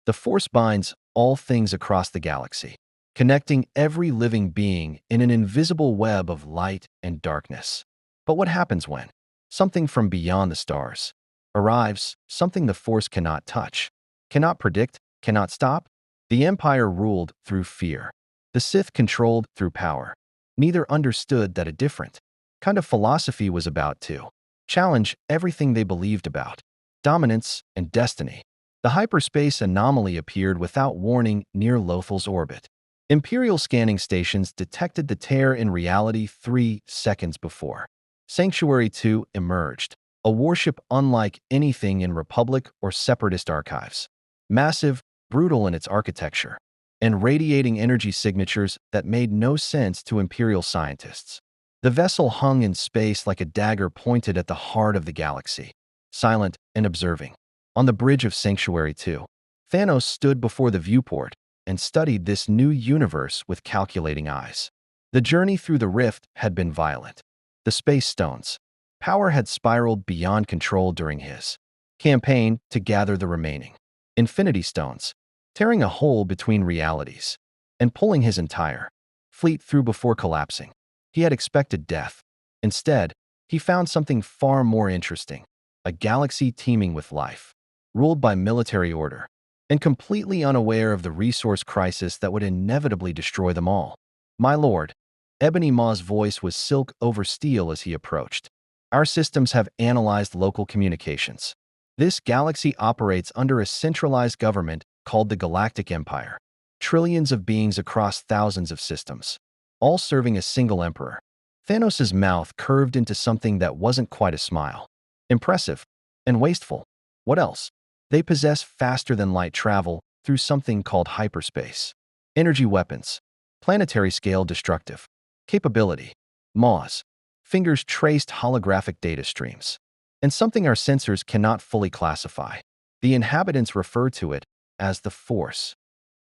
The Force binds all things across the galaxy, connecting every living being in an invisible web of light and darkness. But what happens when something from beyond the stars arrives, something the Force cannot touch, cannot predict, cannot stop? The Empire ruled through fear. The Sith controlled through power. Neither understood that a different kind of philosophy was about to challenge everything they believed about dominance and destiny. The hyperspace anomaly appeared without warning near Lothal's orbit. Imperial scanning stations detected the tear in reality 3 seconds before. Sanctuary 2 emerged, a warship unlike anything in Republic or Separatist archives. Massive, brutal in its architecture, and radiating energy signatures that made no sense to Imperial scientists. The vessel hung in space like a dagger pointed at the heart of the galaxy, silent and observing. On the bridge of Sanctuary 2, Thanos stood before the viewport and studied this new universe with calculating eyes. The journey through the rift had been violent. The space stones. Power had spiraled beyond control during his campaign to gather the remaining Infinity Stones, tearing a hole between realities and pulling his entire fleet through before collapsing. He had expected death. Instead, he found something far more interesting, a galaxy teeming with life, ruled by military order, and completely unaware of the resource crisis that would inevitably destroy them all. My lord, Ebony Maw's voice was silk over steel as he approached. Our systems have analyzed local communications. This galaxy operates under a centralized government called the Galactic Empire. Trillions of beings across thousands of systems, all serving a single emperor. Thanos' mouth curved into something that wasn't quite a smile. Impressive and wasteful. What else? They possess faster-than-light travel through something called hyperspace. Energy weapons. Planetary-scale destructive capability. Maws. Fingers traced holographic data streams. And something our sensors cannot fully classify. The inhabitants refer to it as the Force.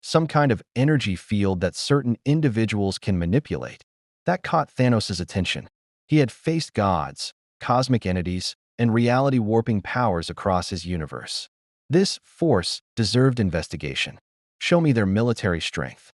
Some kind of energy field that certain individuals can manipulate. That caught Thanos' attention. He had faced gods, cosmic entities, and reality-warping powers across his universe. This Force deserved investigation. Show me their military strength.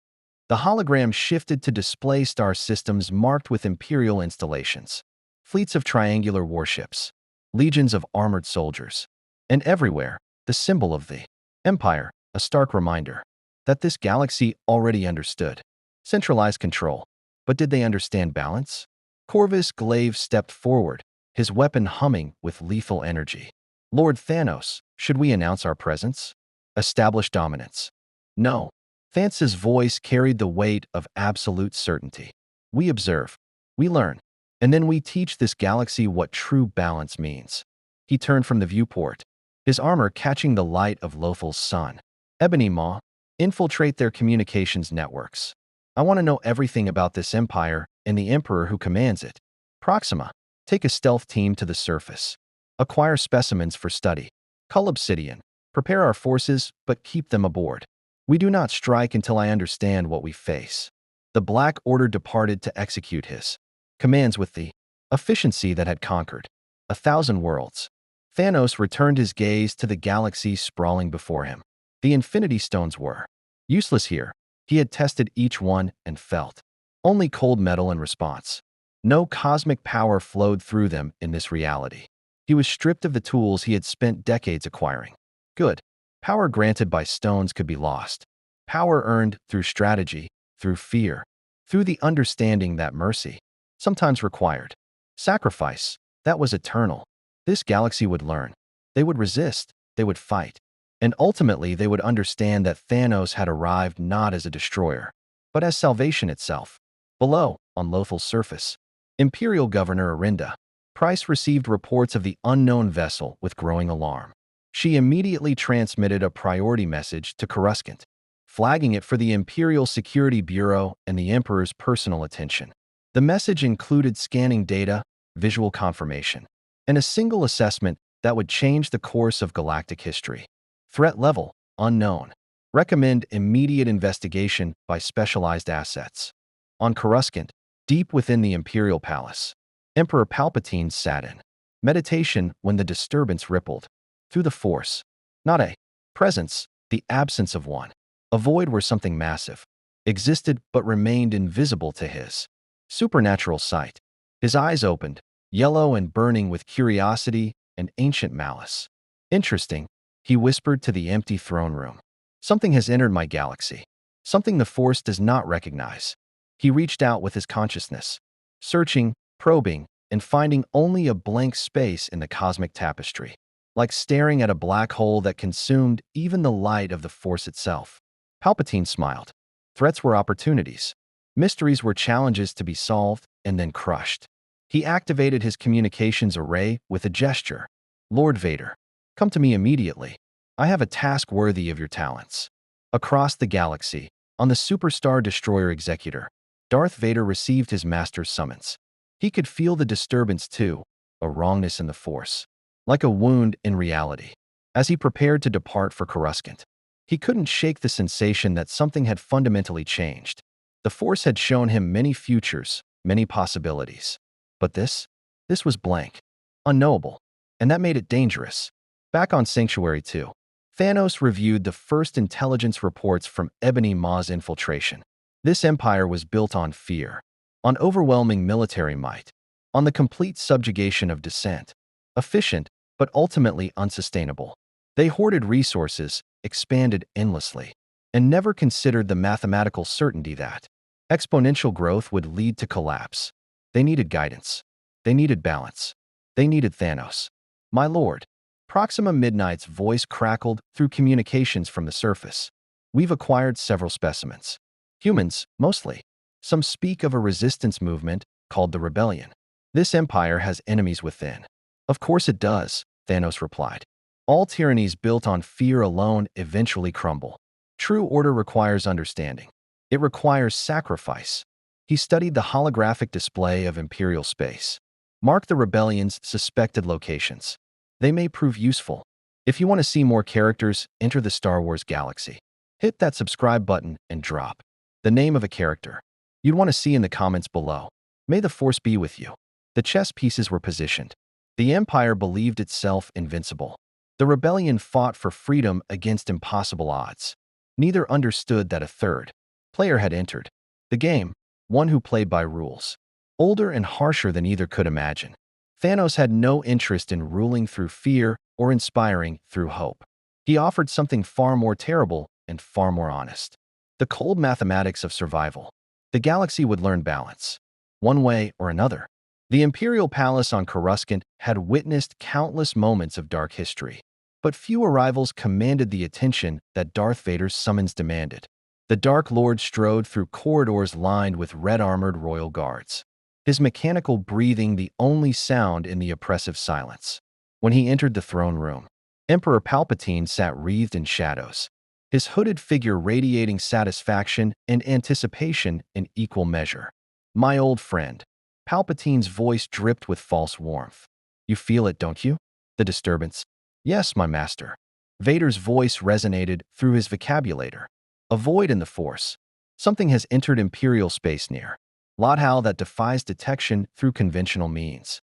The hologram shifted to display star systems marked with Imperial installations. Fleets of triangular warships. Legions of armored soldiers. And everywhere, the symbol of the Empire, a stark reminder that this galaxy already understood centralized control. But did they understand balance? Corvus Glaive stepped forward, his weapon humming with lethal energy. Lord Thanos, should we announce our presence? Establish dominance. No. Thanos' voice carried the weight of absolute certainty. We observe, we learn, and then we teach this galaxy what true balance means. He turned from the viewport, his armor catching the light of Lothal's sun. Ebony Maw, infiltrate their communications networks. I want to know everything about this empire and the emperor who commands it. Proxima, take a stealth team to the surface. Acquire specimens for study. Cull Obsidian, prepare our forces but keep them aboard. We do not strike until I understand what we face. The Black Order departed to execute his commands with the efficiency that had conquered 1,000 worlds. Thanos returned his gaze to the galaxy sprawling before him. The Infinity Stones were useless here. He had tested each one and felt only cold metal in response. No cosmic power flowed through them in this reality. He was stripped of the tools he had spent decades acquiring. Good. Power granted by stones could be lost. Power earned through strategy, through fear, through the understanding that mercy sometimes required sacrifice. That was eternal. This galaxy would learn. They would resist. They would fight. And ultimately, they would understand that Thanos had arrived not as a destroyer, but as salvation itself. Below, on Lothal's surface, Imperial Governor Arinda Price received reports of the unknown vessel with growing alarm. She immediately transmitted a priority message to Coruscant, flagging it for the Imperial Security Bureau and the Emperor's personal attention. The message included scanning data, visual confirmation, and a single assessment that would change the course of galactic history. Threat level, unknown. Recommend immediate investigation by specialized assets. On Coruscant, deep within the Imperial Palace, Emperor Palpatine sat in meditation when the disturbance rippled through the Force. Not a presence, the absence of one. A void where something massive existed but remained invisible to his supernatural sight. His eyes opened, yellow and burning with curiosity and ancient malice. Interesting, he whispered to the empty throne room. Something has entered my galaxy. Something the Force does not recognize. He reached out with his consciousness, searching, probing, and finding only a blank space in the cosmic tapestry, like staring at a black hole that consumed even the light of the Force itself. Palpatine smiled. Threats were opportunities. Mysteries were challenges to be solved and then crushed. He activated his communications array with a gesture. Lord Vader, come to me immediately. I have a task worthy of your talents. Across the galaxy, on the Superstar Destroyer Executor, Darth Vader received his master's summons. He could feel the disturbance too, a wrongness in the Force, like a wound in reality. As he prepared to depart for Coruscant, he couldn't shake the sensation that something had fundamentally changed. The Force had shown him many futures, many possibilities. But this was blank, unknowable, and that made it dangerous. Back on Sanctuary 2, Thanos reviewed the first intelligence reports from Ebony Maw's infiltration. This empire was built on fear, on overwhelming military might, on the complete subjugation of dissent. Efficient, but ultimately unsustainable. They hoarded resources, expanded endlessly, and never considered the mathematical certainty that exponential growth would lead to collapse. They needed guidance. They needed balance. They needed Thanos. My lord, Proxima Midnight's voice crackled through communications from the surface. We've acquired several specimens. Humans, mostly. Some speak of a resistance movement called the Rebellion. This empire has enemies within. Of course it does, Thanos replied. All tyrannies built on fear alone eventually crumble. True order requires understanding. It requires sacrifice. He studied the holographic display of Imperial space. Mark the Rebellion's suspected locations. They may prove useful. If you want to see more characters, enter the Star Wars galaxy. Hit that subscribe button and drop the name of a character you'd want to see in the comments below. May the Force be with you. The chess pieces were positioned. The Empire believed itself invincible. The Rebellion fought for freedom against impossible odds. Neither understood that a third player had entered the game, one who played by rules, older and harsher than either could imagine. Thanos had no interest in ruling through fear or inspiring through hope. He offered something far more terrible and far more honest. The cold mathematics of survival. The galaxy would learn balance, one way or another. The Imperial Palace on Coruscant had witnessed countless moments of dark history, but few arrivals commanded the attention that Darth Vader's summons demanded. The Dark Lord strode through corridors lined with red-armored royal guards, his mechanical breathing the only sound in the oppressive silence. When he entered the throne room, Emperor Palpatine sat wreathed in shadows, his hooded figure radiating satisfaction and anticipation in equal measure. My old friend. Palpatine's voice dripped with false warmth. You feel it, don't you? The disturbance. Yes, my master. Vader's voice resonated through his vocabulator. A void in the Force. Something has entered Imperial space near Lothal that defies detection through conventional means.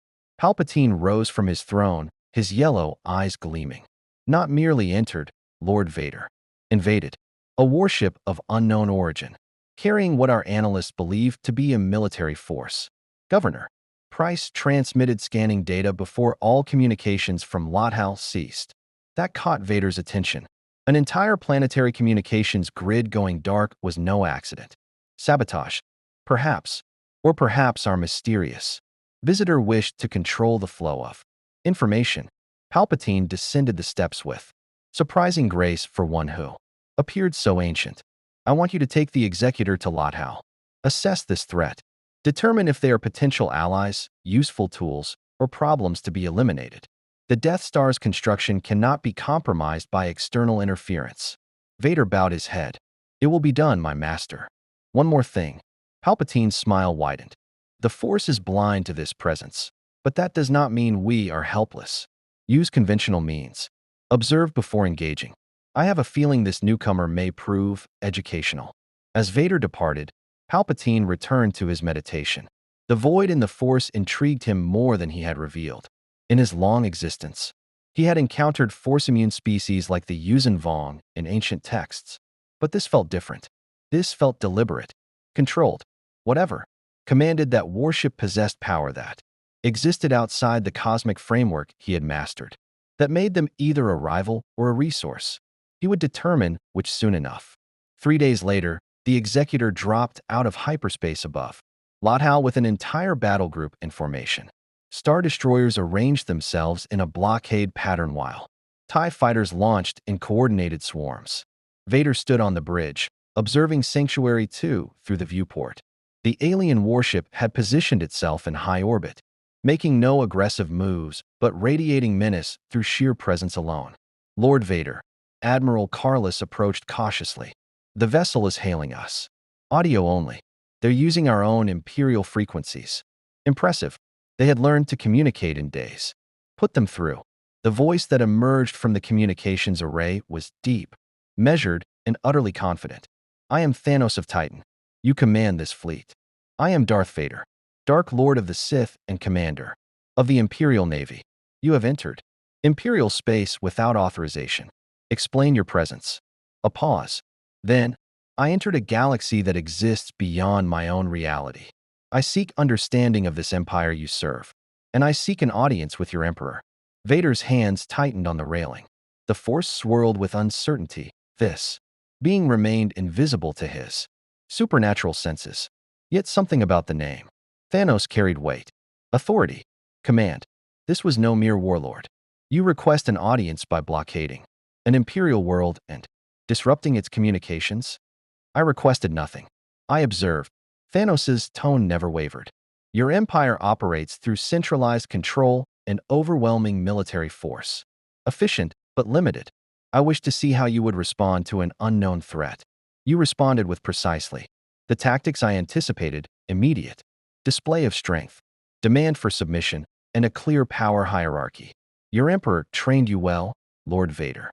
Palpatine rose from his throne, his yellow eyes gleaming. Not merely entered, Lord Vader. Invaded. A warship of unknown origin, carrying what our analysts believe to be a military force. Governor. Price transmitted scanning data before all communications from Lothal ceased. That caught Vader's attention. An entire planetary communications grid going dark was no accident. Sabotage. Perhaps. Or perhaps our mysterious visitor wished to control the flow of information. Palpatine descended the steps with surprising grace for one who appeared so ancient. I want you to take the Executor to Lothal. Assess this threat. Determine if they are potential allies, useful tools, or problems to be eliminated. The Death Star's construction cannot be compromised by external interference. Vader bowed his head. It will be done, my master. One more thing. Palpatine's smile widened. The Force is blind to this presence, but that does not mean we are helpless. Use conventional means. Observe before engaging. I have a feeling this newcomer may prove educational. As Vader departed, Palpatine returned to his meditation. The void in the Force intrigued him more than he had revealed. In his long existence, He had encountered force-immune species like the Yuuzhan in ancient texts. But this felt different. This felt deliberate, controlled, whatever, commanded that warship possessed power that existed outside the cosmic framework he had mastered, that made them either a rival or a resource. He would determine which soon enough. 3 days later, the Executor dropped out of hyperspace above Lothal with an entire battle group in formation. Star Destroyers arranged themselves in a blockade pattern while TIE fighters launched in coordinated swarms. Vader stood on the bridge, observing Sanctuary 2 through the viewport. The alien warship had positioned itself in high orbit, making no aggressive moves but radiating menace through sheer presence alone. Lord Vader, Admiral Carlos approached cautiously. The vessel is hailing us. Audio only. They're using our own Imperial frequencies. Impressive. They had learned to communicate in days. Put them through. The voice that emerged from the communications array was deep, measured, and utterly confident. I am Thanos of Titan. You command this fleet. I am Darth Vader, Dark Lord of the Sith and Commander of the Imperial Navy. You have entered Imperial space without authorization. Explain your presence. A pause. Then, I entered a galaxy that exists beyond my own reality. I seek understanding of this empire you serve, and I seek an audience with your emperor. Vader's hands tightened on the railing. The force swirled with uncertainty. This being remained invisible to his supernatural senses. Yet something about the name Thanos carried weight, authority, command. This was no mere warlord. You request an audience by blockading an imperial world and disrupting its communications? I requested nothing. I observed. Thanos's tone never wavered. Your empire operates through centralized control and overwhelming military force. Efficient, but limited. I wish to see how you would respond to an unknown threat. You responded with precisely the tactics I anticipated: immediate display of strength, demand for submission, and a clear power hierarchy. Your emperor trained you well, Lord Vader.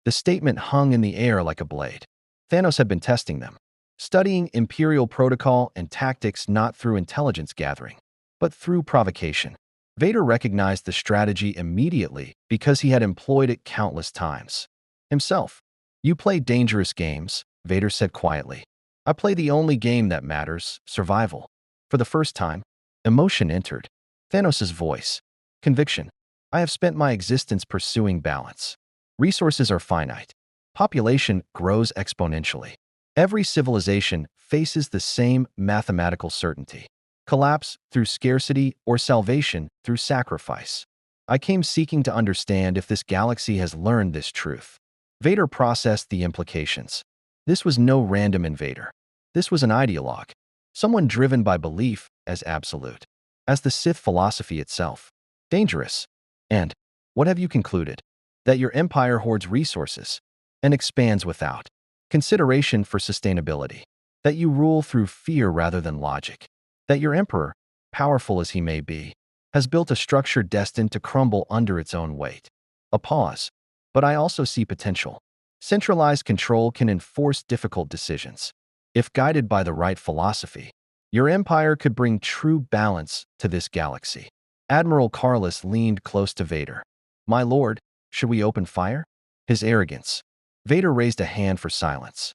The statement hung in the air like a blade. Thanos had been testing them, studying Imperial protocol and tactics not through intelligence gathering, but through provocation. Vader recognized the strategy immediately because he had employed it countless times. Himself. You play dangerous games, Vader said quietly. I play the only game that matters, survival. For the first time, emotion entered Thanos' voice. Conviction. I have spent my existence pursuing balance. Resources are finite. Population grows exponentially. Every civilization faces the same mathematical certainty: collapse through scarcity or salvation through sacrifice. I came seeking to understand if this galaxy has learned this truth. Vader processed the implications. This was no random invader. This was an ideologue, someone driven by belief as absolute, as the Sith philosophy itself. Dangerous. And what have you concluded? That your empire hoards resources and expands without consideration for sustainability. That you rule through fear rather than logic. That your emperor, powerful as he may be, has built a structure destined to crumble under its own weight. A pause. But I also see potential. Centralized control can enforce difficult decisions. If guided by the right philosophy, your empire could bring true balance to this galaxy. Admiral Carlos leaned close to Vader. My lord, should we open fire? His arrogance. Vader raised a hand for silence.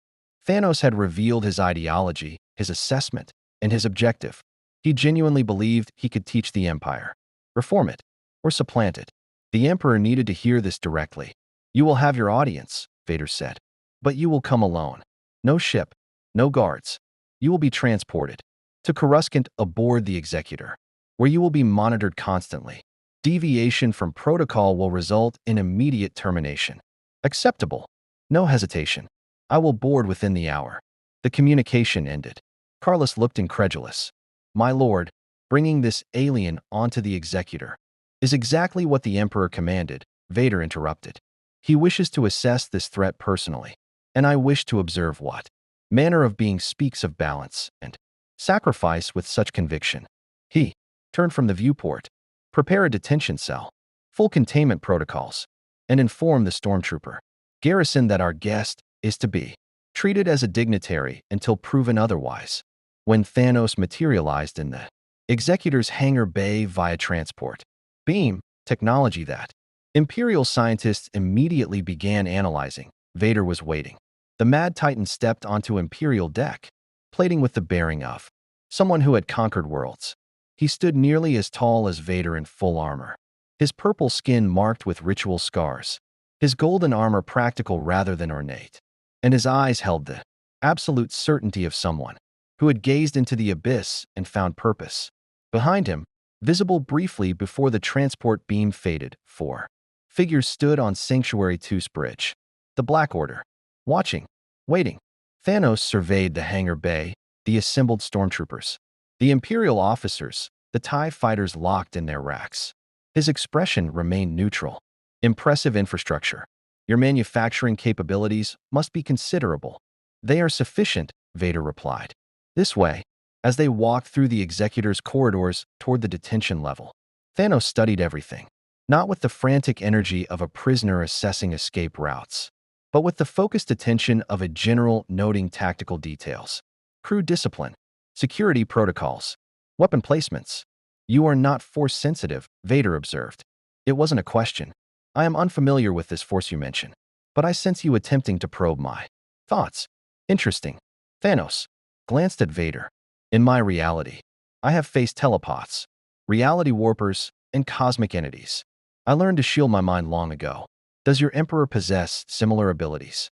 Thanos had revealed his ideology, his assessment, and his objective. He genuinely believed he could teach the empire, reform it, or supplant it. The emperor needed to hear this directly. You will have your audience, Vader said. But you will come alone. No ship, no guards. You will be transported to Coruscant aboard the Executor, where you will be monitored constantly. Deviation from protocol will result in immediate termination. Acceptable. No hesitation. I will board within the hour. The communication ended. Carlos looked incredulous. My lord, bringing this alien onto the Executor is exactly what the Emperor commanded, Vader interrupted. He wishes to assess this threat personally, and I wish to observe what manner of being speaks of balance and sacrifice with such conviction. He turned from the viewport, prepare a detention cell, full containment protocols, and inform the stormtrooper garrison that our guest is to be treated as a dignitary until proven otherwise. When Thanos materialized in the Executor's hangar bay via transport beam technology that Imperial scientists immediately began analyzing. Vader was waiting. The Mad Titan stepped onto Imperial deck, plating with the bearing of someone who had conquered worlds. He stood nearly as tall as Vader in full armor, his purple skin marked with ritual scars, his golden armor practical rather than ornate, and his eyes held the absolute certainty of someone who had gazed into the abyss and found purpose. Behind him, visible briefly before the transport beam faded, four figures stood on Sanctuary 2's bridge. The Black Order. Watching. Waiting. Thanos surveyed the hangar bay, the assembled stormtroopers, the Imperial officers, the TIE fighters locked in their racks. His expression remained neutral. Impressive infrastructure. Your manufacturing capabilities must be considerable. They are sufficient, Vader replied. This way, as they walked through the Executor's corridors toward the detention level, Thanos studied everything, not with the frantic energy of a prisoner assessing escape routes, but with the focused attention of a general noting tactical details. Crew discipline, security protocols, weapon placements. You are not force-sensitive, Vader observed. It wasn't a question. I am unfamiliar with this force you mention, but I sense you attempting to probe my thoughts. Interesting. Thanos glanced at Vader. In my reality, I have faced telepaths, reality warpers, and cosmic entities. I learned to shield my mind long ago. Does your Emperor possess similar abilities?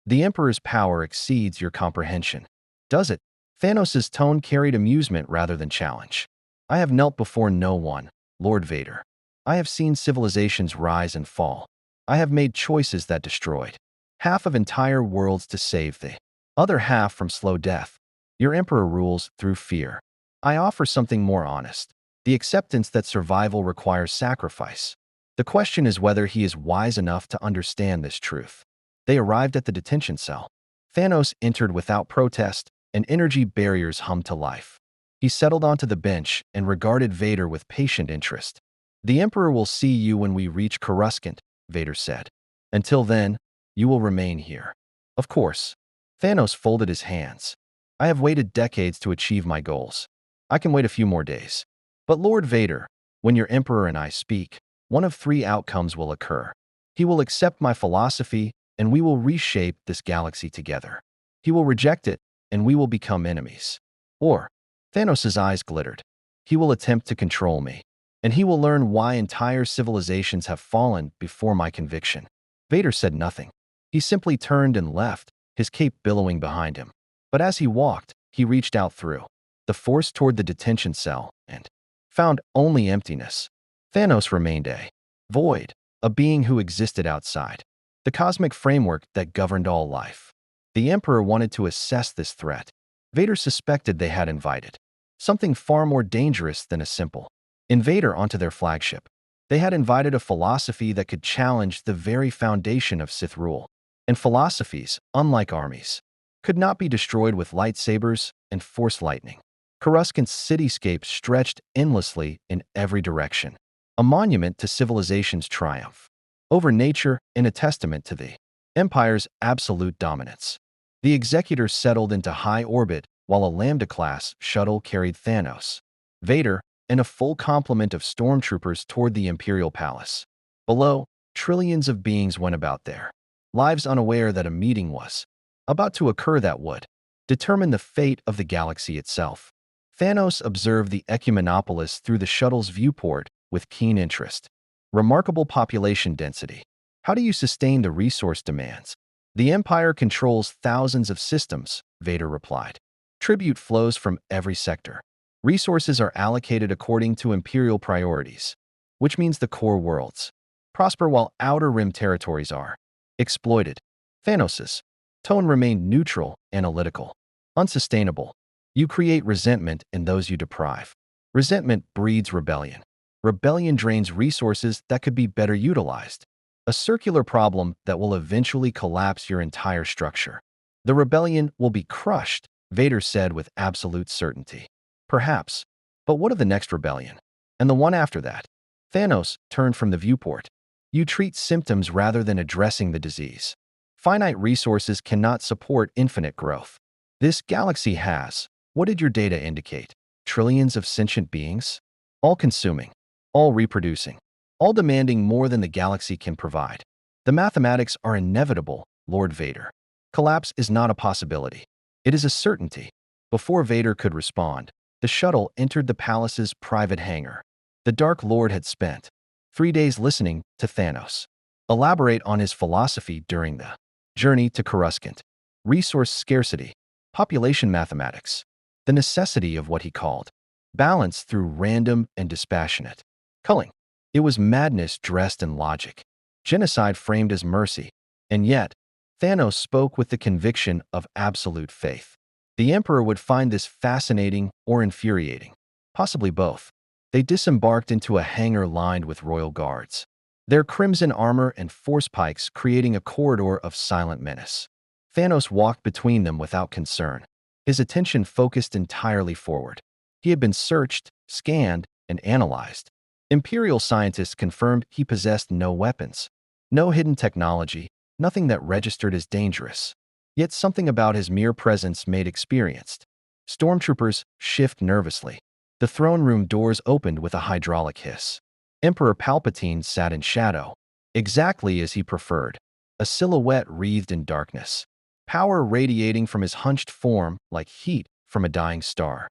The Emperor's power exceeds your comprehension. Does it? Thanos' tone carried amusement rather than challenge. I have knelt before no one, Lord Vader. I have seen civilizations rise and fall. I have made choices that destroyed half of entire worlds to save the other half from slow death. Your Emperor rules through fear. I offer something more honest, the acceptance that survival requires sacrifice. The question is whether he is wise enough to understand this truth. They arrived at the detention cell. Thanos entered without protest, and energy barriers hummed to life. He settled onto the bench and regarded Vader with patient interest. The Emperor will see you when we reach Coruscant, Vader said. Until then, you will remain here. Of course. Thanos folded his hands. I have waited decades to achieve my goals. I can wait a few more days. But Lord Vader, when your Emperor and I speak, one of three outcomes will occur. He will accept my philosophy, and we will reshape this galaxy together. He will reject it, and we will become enemies. Or, Thanos' eyes glittered. He will attempt to control me, and he will learn why entire civilizations have fallen before my conviction. Vader said nothing. He simply turned and left, his cape billowing behind him. But as he walked, he reached out through the Force toward the detention cell and found only emptiness. Thanos remained a void, a being who existed outside the cosmic framework that governed all life. The Emperor wanted to assess this threat. Vader suspected they had invited something far more dangerous than a simple invader onto their flagship. They had invited a philosophy that could challenge the very foundation of Sith rule. And philosophies, unlike armies, could not be destroyed with lightsabers and force lightning. Coruscant's cityscape stretched endlessly in every direction, a monument to civilization's triumph over nature and a testament to the Empire's absolute dominance. The Executor settled into high orbit while a Lambda-class shuttle carried Thanos, Vader, and a full complement of stormtroopers toward the Imperial Palace. Below, trillions of beings went about their lives unaware that a meeting was about to occur that would determine the fate of the galaxy itself. Thanos observed the Ecumenopolis through the shuttle's viewport with keen interest. Remarkable population density. How do you sustain the resource demands? The Empire controls thousands of systems, Vader replied. Tribute flows from every sector. Resources are allocated according to Imperial priorities, which means the core worlds prosper while outer rim territories are exploited. Thanos' tone remained neutral, analytical, unsustainable. You create resentment in those you deprive. Resentment breeds rebellion. Rebellion drains resources that could be better utilized. A circular problem that will eventually collapse your entire structure. The rebellion will be crushed, Vader said with absolute certainty. Perhaps. But what of the next rebellion? And the one after that? Thanos turned from the viewport. You treat symptoms rather than addressing the disease. Finite resources cannot support infinite growth. This galaxy has, what did your data indicate? Trillions of sentient beings? All consuming, all reproducing. all demanding more than the galaxy can provide. The mathematics are inevitable, Lord Vader. Collapse is not a possibility. It is a certainty. Before Vader could respond, the shuttle entered the palace's private hangar. The Dark Lord had spent 3 days listening to Thanos elaborate on his philosophy during the journey to Coruscant, resource scarcity, population mathematics, the necessity of what he called balance through random and dispassionate culling. It was madness dressed in logic, genocide framed as mercy, and yet Thanos spoke with the conviction of absolute faith. The Emperor would find this fascinating or infuriating, possibly both. They disembarked into a hangar lined with royal guards, their crimson armor and force pikes creating a corridor of silent menace. Thanos walked between them without concern, his attention focused entirely forward. He had been searched, scanned, and analyzed. Imperial scientists confirmed he possessed no weapons, no hidden technology, nothing that registered as dangerous. Yet something about his mere presence made experienced stormtroopers shift nervously. The throne room doors opened with a hydraulic hiss. Emperor Palpatine sat in shadow, exactly as he preferred, a silhouette wreathed in darkness, power radiating from his hunched form like heat from a dying star.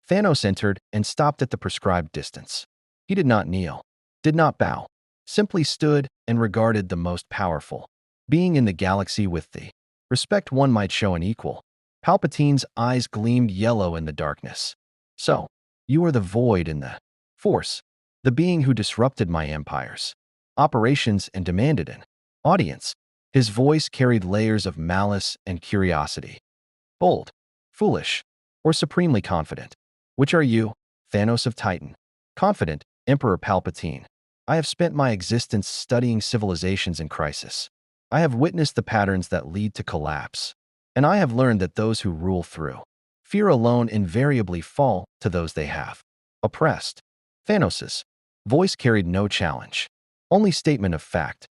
Thanos entered and stopped at the prescribed distance. He did not kneel, did not bow, simply stood and regarded the most powerful being in the galaxy with the respect one might show an equal. Palpatine's eyes gleamed yellow in the darkness. So, you are the void in the Force, the being who disrupted my empire's operations and demanded an audience. His voice carried layers of malice and curiosity. Bold, foolish, or supremely confident? Which are you, Thanos of Titan? Confident, Emperor Palpatine. I have spent my existence studying civilizations in crisis. I have witnessed the patterns that lead to collapse, and I have learned that those who rule through fear alone invariably fall to those they have oppressed. Thanos's voice carried no challenge, only statement of fact.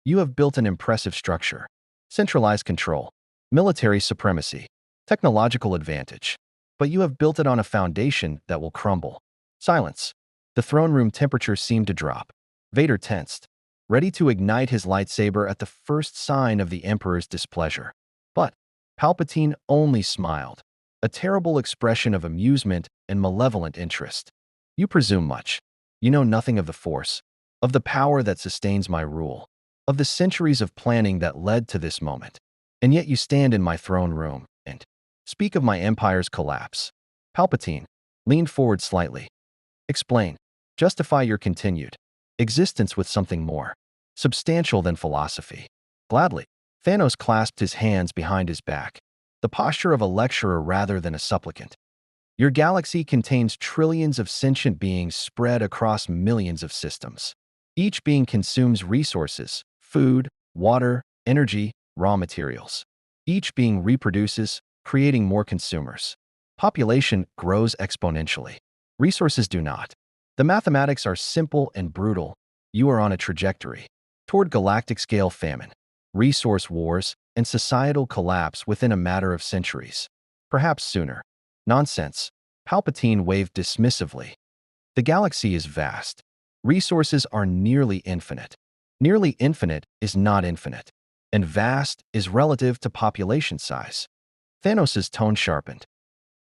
You have built an impressive structure, centralized control, military supremacy, technological advantage, but you have built it on a foundation that will crumble. Silence. The throne room temperature seemed to drop. Vader tensed, ready to ignite his lightsaber at the first sign of the Emperor's displeasure. But Palpatine only smiled, a terrible expression of amusement and malevolent interest. You presume much. You know nothing of the Force, of the power that sustains my rule, of the centuries of planning that led to this moment. And yet you stand in my throne room and speak of my empire's collapse. Palpatine leaned forward slightly. Explain. Justify your continued existence with something more substantial than philosophy. Gladly. Thanos clasped his hands behind his back, the posture of a lecturer rather than a supplicant. Your galaxy contains trillions of sentient beings spread across millions of systems. Each being consumes resources, food, water, energy, raw materials. Each being reproduces, creating more consumers. Population grows exponentially. Resources do not. The mathematics are simple and brutal. You are on a trajectory toward galactic-scale famine, resource wars, and societal collapse within a matter of centuries. Perhaps sooner. Nonsense. Palpatine waved dismissively. The galaxy is vast. Resources are nearly infinite. Nearly infinite is not infinite, and vast is relative to population size. Thanos' tone sharpened.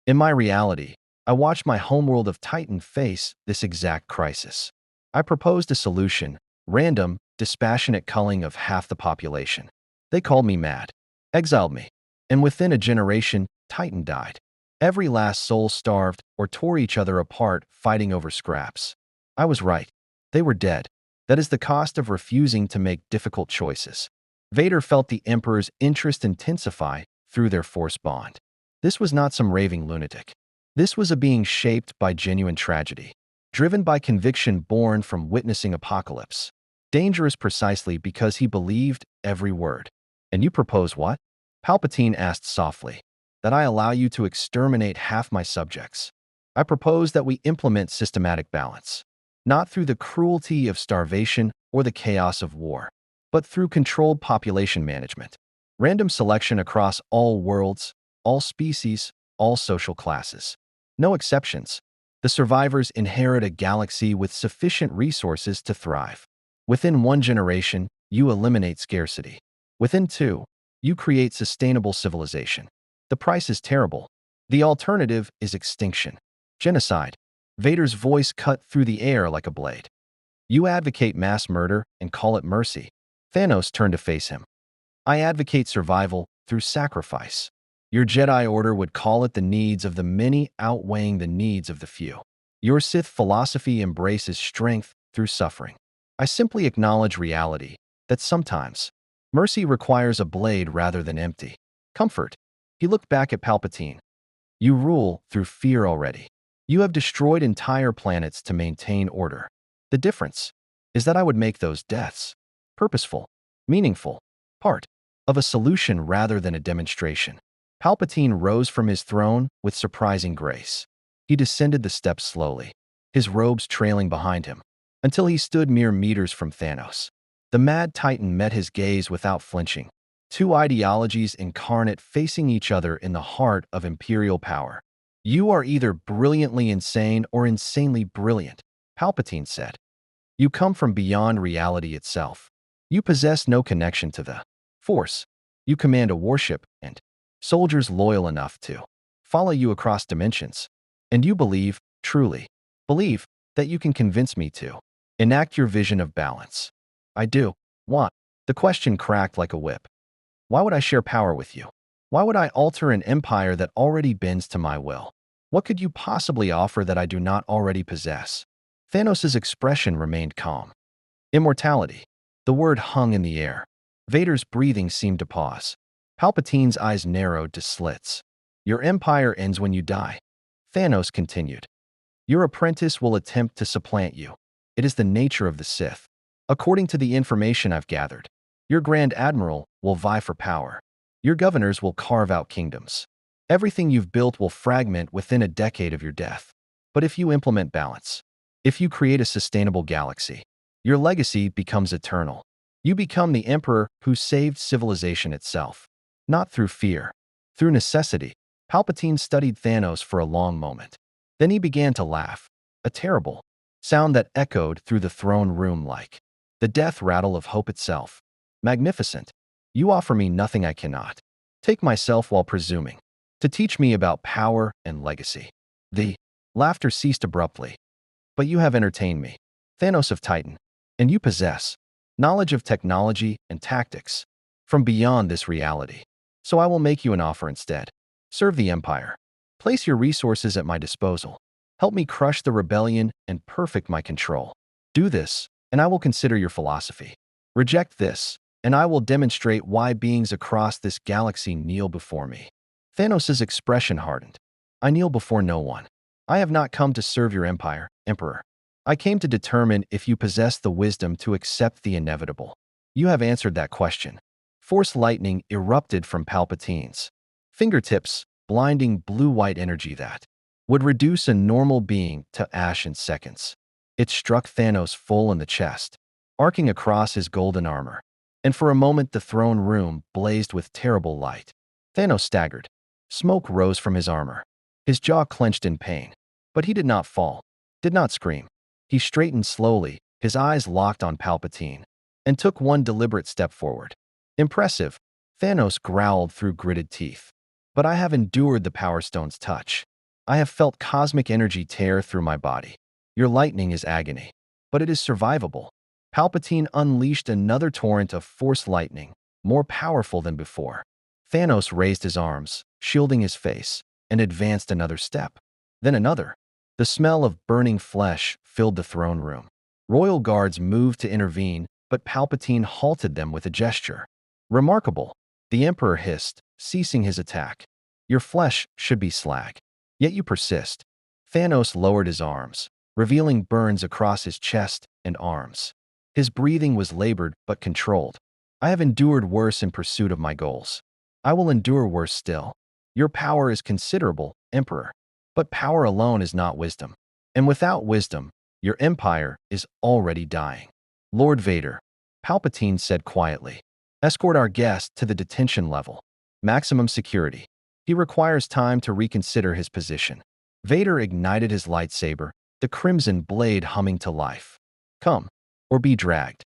In my reality, I watched my homeworld of Titan face this exact crisis. I proposed a solution, random, dispassionate culling of half the population. They called me mad, exiled me, and within a generation, Titan died. Every last soul starved or tore each other apart fighting over scraps. I was right. They were dead. That is the cost of refusing to make difficult choices. Vader felt the Emperor's interest intensify through their Force bond. This was not some raving lunatic. This was a being shaped by genuine tragedy, driven by conviction born from witnessing apocalypse. Dangerous precisely because he believed every word. And you propose what? Palpatine asked softly. That I allow you to exterminate half my subjects. I propose that we implement systematic balance, not through the cruelty of starvation or the chaos of war, but through controlled population management, random selection across all worlds, all species, all social classes. No exceptions. The survivors inherit a galaxy with sufficient resources to thrive. Within 1 generation, you eliminate scarcity. Within 2, you create sustainable civilization. The price is terrible. The alternative is extinction. Genocide. Vader's voice cut through the air like a blade. You advocate mass murder and call it mercy. Thanos turned to face him. I advocate survival through sacrifice. Your Jedi Order would call it the needs of the many outweighing the needs of the few. Your Sith philosophy embraces strength through suffering. I simply acknowledge reality, that sometimes mercy requires a blade rather than empty comfort. He looked back at Palpatine. You rule through fear already. You have destroyed entire planets to maintain order. The difference is that I would make those deaths purposeful, meaningful, part of a solution rather than a demonstration. Palpatine rose from his throne with surprising grace. He descended the steps slowly, his robes trailing behind him, until he stood mere meters from Thanos. The Mad Titan met his gaze without flinching, two ideologies incarnate facing each other in the heart of imperial power. You are either brilliantly insane or insanely brilliant, Palpatine said. You come from beyond reality itself. You possess no connection to the Force. You command a warship and soldiers loyal enough to follow you across dimensions. And you believe, truly, believe, that you can convince me to enact your vision of balance. I do. Want. The question cracked like a whip. Why would I share power with you? Why would I alter an empire that already bends to my will? What could you possibly offer that I do not already possess? Thanos' expression remained calm. Immortality. The word hung in the air. Vader's breathing seemed to pause. Palpatine's eyes narrowed to slits. Your empire ends when you die. Thanos continued. Your apprentice will attempt to supplant you. It is the nature of the Sith. According to the information I've gathered, your Grand Admiral will vie for power. Your governors will carve out kingdoms. Everything you've built will fragment within a decade of your death. But if you implement balance, if you create a sustainable galaxy, your legacy becomes eternal. You become the emperor who saved civilization itself. Not through fear, through necessity. Palpatine studied Thanos for a long moment. Then he began to laugh, a terrible sound that echoed through the throne room like the death rattle of hope itself. Magnificent. You offer me nothing I cannot take myself while presuming to teach me about power and legacy. The laughter ceased abruptly. But you have entertained me, Thanos of Titan, and you possess knowledge of technology and tactics from beyond this reality. So I will make you an offer instead. Serve the Empire. Place your resources at my disposal. Help me crush the rebellion and perfect my control. Do this, and I will consider your philosophy. Reject this, and I will demonstrate why beings across this galaxy kneel before me. Thanos' expression hardened. I kneel before no one. I have not come to serve your empire, Emperor. I came to determine if you possess the wisdom to accept the inevitable. You have answered that question. Force lightning erupted from Palpatine's fingertips, blinding blue-white energy that would reduce a normal being to ash in seconds. It struck Thanos full in the chest, arcing across his golden armor. And for a moment the throne room blazed with terrible light. Thanos staggered. Smoke rose from his armor. His jaw clenched in pain. But he did not fall, did not scream. He straightened slowly, his eyes locked on Palpatine, and took one deliberate step forward. Impressive, Thanos growled through gritted teeth. But I have endured the Power Stone's touch. I have felt cosmic energy tear through my body. Your lightning is agony, but it is survivable. Palpatine unleashed another torrent of Force lightning, more powerful than before. Thanos raised his arms, shielding his face, and advanced another step. Then another. The smell of burning flesh filled the throne room. Royal guards moved to intervene, but Palpatine halted them with a gesture. Remarkable, the Emperor hissed, ceasing his attack. Your flesh should be slag. Yet you persist. Thanos lowered his arms, revealing burns across his chest and arms. His breathing was labored but controlled. I have endured worse in pursuit of my goals. I will endure worse still. Your power is considerable, Emperor. But power alone is not wisdom. And without wisdom, your empire is already dying. Lord Vader, Palpatine said quietly, escort our guest to the detention level. Maximum security. He requires time to reconsider his position. Vader ignited his lightsaber, the crimson blade humming to life. Come, or be dragged.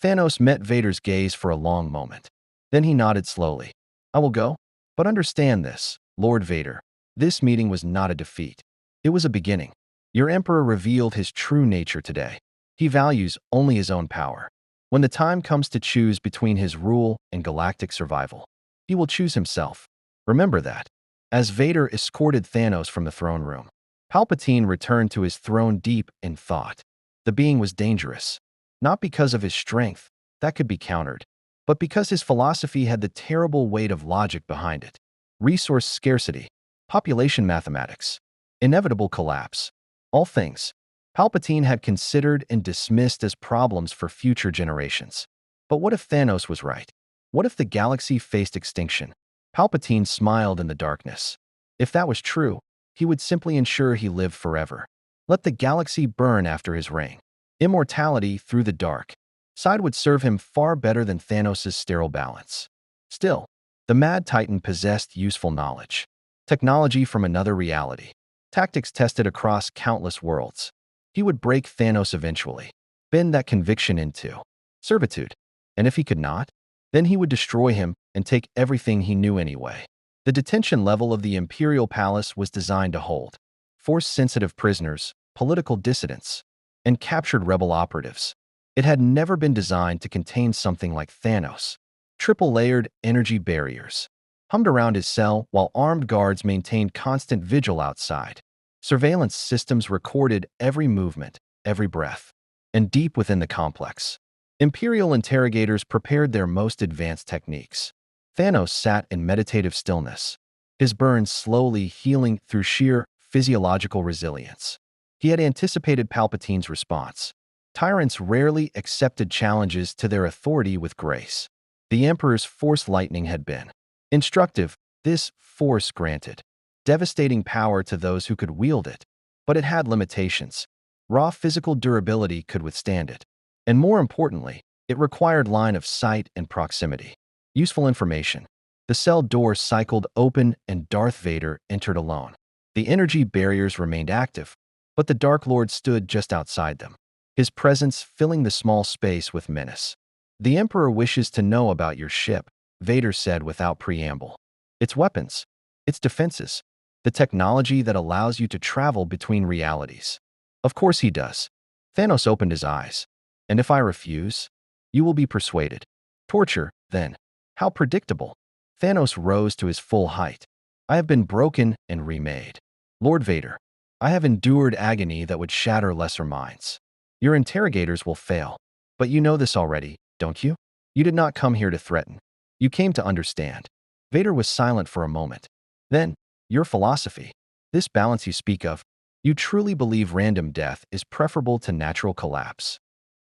Thanos met Vader's gaze for a long moment. Then he nodded slowly. I will go. But understand this, Lord Vader. This meeting was not a defeat. It was a beginning. Your Emperor revealed his true nature today. He values only his own power. When the time comes to choose between his rule and galactic survival, he will choose himself. Remember that. As Vader escorted Thanos from the throne room, Palpatine returned to his throne deep in thought. The being was dangerous, not because of his strength, that could be countered, but because his philosophy had the terrible weight of logic behind it. Resource scarcity, population mathematics, inevitable collapse. All things Palpatine had considered and dismissed as problems for future generations. But what if Thanos was right? What if the galaxy faced extinction? Palpatine smiled in the darkness. If that was true, he would simply ensure he lived forever. Let the galaxy burn after his reign. Immortality through the dark side would serve him far better than Thanos' sterile balance. Still, the Mad Titan possessed useful knowledge, technology from another reality, tactics tested across countless worlds. He would break Thanos eventually, bend that conviction into servitude. And if he could not, then he would destroy him and take everything he knew anyway. The detention level of the Imperial Palace was designed to hold force-sensitive prisoners, political dissidents, and captured rebel operatives. It had never been designed to contain something like Thanos. Triple-layered energy barriers hummed around his cell while armed guards maintained constant vigil outside. Surveillance systems recorded every movement, every breath. And deep within the complex, Imperial interrogators prepared their most advanced techniques. Thanos sat in meditative stillness, his burns slowly healing through sheer physiological resilience. He had anticipated Palpatine's response. Tyrants rarely accepted challenges to their authority with grace. The Emperor's Force lightning had been instructive. This force granted devastating power to those who could wield it, but it had limitations. Raw physical durability could withstand it. And more importantly, it required line of sight and proximity. Useful information. The cell door cycled open and Darth Vader entered alone. The energy barriers remained active, but the Dark Lord stood just outside them, his presence filling the small space with menace. The Emperor wishes to know about your ship, Vader said without preamble. Its weapons, its defenses, the technology that allows you to travel between realities. Of course he does. Thanos opened his eyes. And if I refuse, you will be persuaded. Torture, then. How predictable. Thanos rose to his full height. I have been broken and remade. Lord Vader, I have endured agony that would shatter lesser minds. Your interrogators will fail. But you know this already, don't you? You did not come here to threaten. You came to understand. Vader was silent for a moment. Then, your philosophy, this balance you speak of, you truly believe random death is preferable to natural collapse.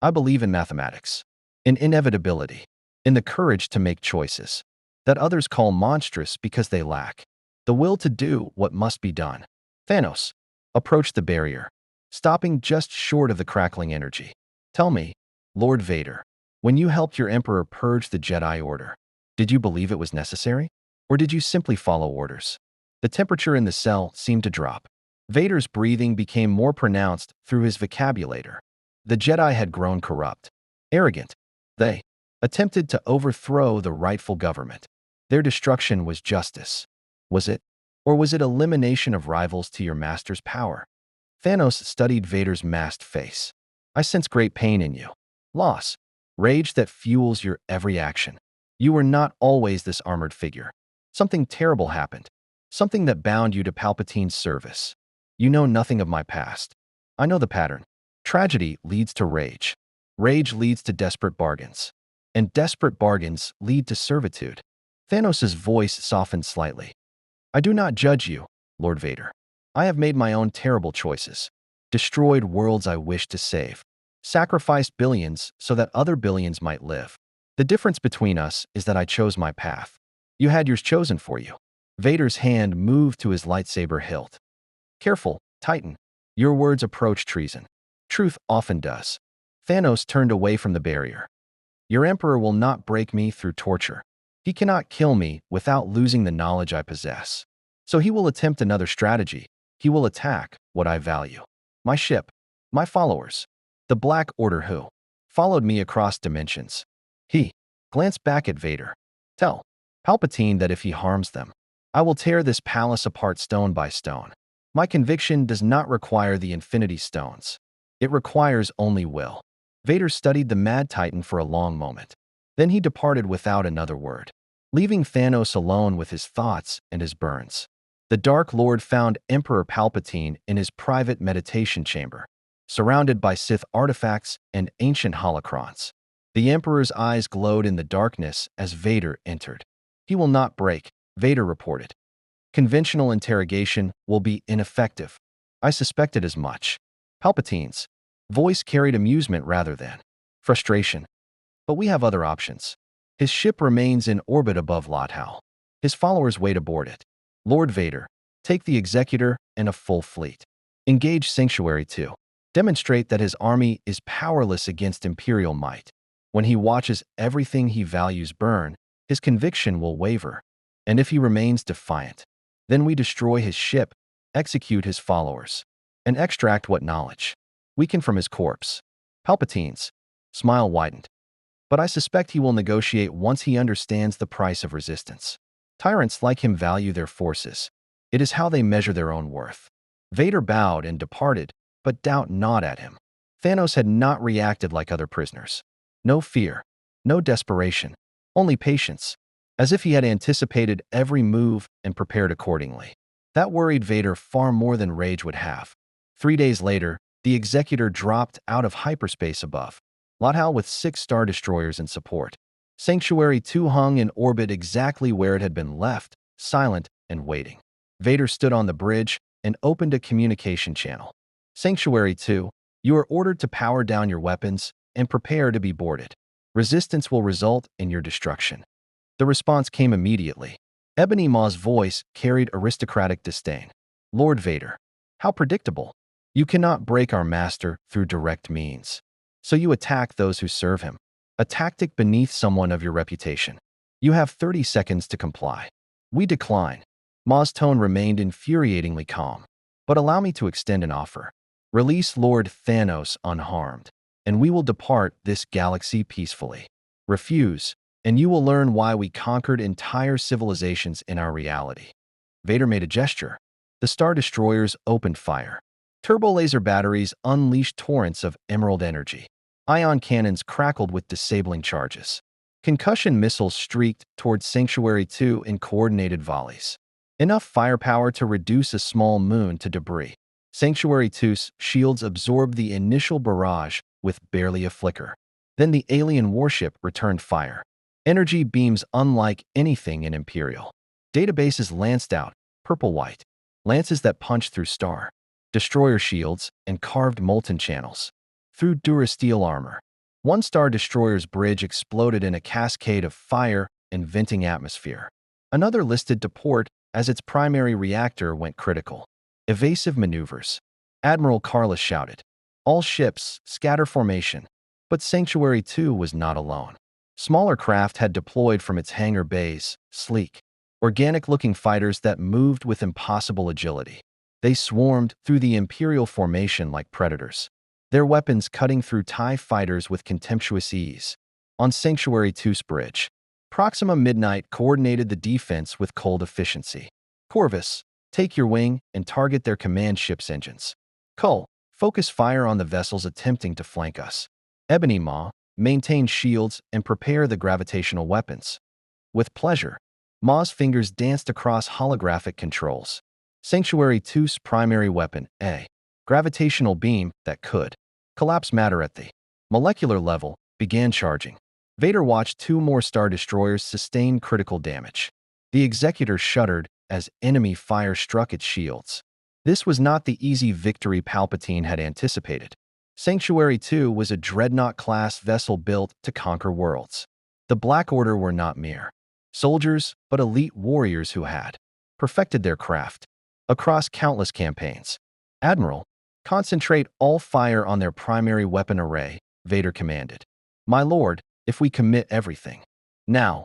I believe in mathematics, in inevitability, in the courage to make choices that others call monstrous because they lack the will to do what must be done. Thanos approached the barrier, stopping just short of the crackling energy. Tell me, Lord Vader, when you helped your Emperor purge the Jedi Order, did you believe it was necessary? Or did you simply follow orders? The temperature in the cell seemed to drop. Vader's breathing became more pronounced through his vocabulator. The Jedi had grown corrupt, arrogant. They attempted to overthrow the rightful government. Their destruction was justice. Was it? Or was it elimination of rivals to your master's power? Thanos studied Vader's masked face. I sense great pain in you. Loss. Rage that fuels your every action. You were not always this armored figure. Something terrible happened. Something that bound you to Palpatine's service. You know nothing of my past. I know the pattern. Tragedy leads to rage. Rage leads to desperate bargains. And desperate bargains lead to servitude. Thanos' voice softened slightly. I do not judge you, Lord Vader. I have made my own terrible choices. Destroyed worlds I wished to save. Sacrificed billions so that other billions might live. The difference between us is that I chose my path. You had yours chosen for you. Vader's hand moved to his lightsaber hilt. Careful, Titan. Your words approach treason. Truth often does. Thanos turned away from the barrier. Your Emperor will not break me through torture. He cannot kill me without losing the knowledge I possess. So he will attempt another strategy. He will attack what I value. My ship. My followers. The Black Order who followed me across dimensions. He glanced back at Vader. Tell Palpatine that if he harms them, I will tear this palace apart stone by stone. My conviction does not require the Infinity Stones. It requires only will. Vader studied the Mad Titan for a long moment. Then he departed without another word, leaving Thanos alone with his thoughts and his burns. The Dark Lord found Emperor Palpatine in his private meditation chamber, surrounded by Sith artifacts and ancient holocrons. The Emperor's eyes glowed in the darkness as Vader entered. He will not break, Vader reported. Conventional interrogation will be ineffective. I suspected as much. Palpatine's voice carried amusement rather than frustration. But we have other options. His ship remains in orbit above Lothal. His followers wait aboard it. Lord Vader, take the Executor and a full fleet. Engage Sanctuary 2. Demonstrate that his army is powerless against Imperial might. When he watches everything he values burn, his conviction will waver. And if he remains defiant, then we destroy his ship, execute his followers, and extract what knowledge we can from his corpse. Palpatine's smile widened. But I suspect he will negotiate once he understands the price of resistance. Tyrants like him value their forces. It is how they measure their own worth. Vader bowed and departed, but doubt gnawed at him. Thanos had not reacted like other prisoners. No fear, no desperation, only patience, as if he had anticipated every move and prepared accordingly. That worried Vader far more than rage would have. 3 days later, the Executor dropped out of hyperspace above Lothal with 6 Star Destroyers in support. Sanctuary 2 hung in orbit exactly where it had been left, silent and waiting. Vader stood on the bridge and opened a communication channel. Sanctuary 2, you are ordered to power down your weapons and prepare to be boarded. Resistance will result in your destruction. The response came immediately. Ebony Maw's voice carried aristocratic disdain. Lord Vader, how predictable. You cannot break our master through direct means. So you attack those who serve him. A tactic beneath someone of your reputation. You have 30 seconds to comply. We decline. Maw's tone remained infuriatingly calm. But allow me to extend an offer. Release Lord Thanos unharmed, and we will depart this galaxy peacefully. Refuse, and you will learn why we conquered entire civilizations in our reality. Vader made a gesture. The Star Destroyers opened fire. Turbo-laser batteries unleashed torrents of emerald energy. Ion cannons crackled with disabling charges. Concussion missiles streaked towards Sanctuary 2 in coordinated volleys. Enough firepower to reduce a small moon to debris. Sanctuary 2's shields absorbed the initial barrage with barely a flicker. Then the alien warship returned fire. Energy beams unlike anything in Imperial. Databases lanced out, purple-white. Lances that punched through Star Destroyer shields and carved molten channels. Through Durasteel armor. One Star Destroyer's bridge exploded in a cascade of fire and venting atmosphere. Another listed to port as its primary reactor went critical. Evasive maneuvers. Admiral Carlos shouted. All ships, scatter formation. But Sanctuary 2 was not alone. Smaller craft had deployed from its hangar bays, sleek, organic-looking fighters that moved with impossible agility. They swarmed through the Imperial formation like predators, their weapons cutting through TIE fighters with contemptuous ease. On Sanctuary 2's bridge, Proxima Midnight coordinated the defense with cold efficiency. Corvus, take your wing and target their command ship's engines. Cull, focus fire on the vessels attempting to flank us. Ebony Maw, maintain shields and prepare the gravitational weapons. With pleasure, Maw's fingers danced across holographic controls. Sanctuary 2's primary weapon, a gravitational beam that could collapse matter at the molecular level, began charging. Vader watched 2 more Star Destroyers sustain critical damage. The Executor shuddered as enemy fire struck its shields. This was not the easy victory Palpatine had anticipated. Sanctuary 2 was a dreadnought-class vessel built to conquer worlds. The Black Order were not mere soldiers, but elite warriors who had perfected their craft. Across countless campaigns, Admiral, concentrate all fire on their primary weapon array, Vader commanded. My lord, if we commit everything. Now,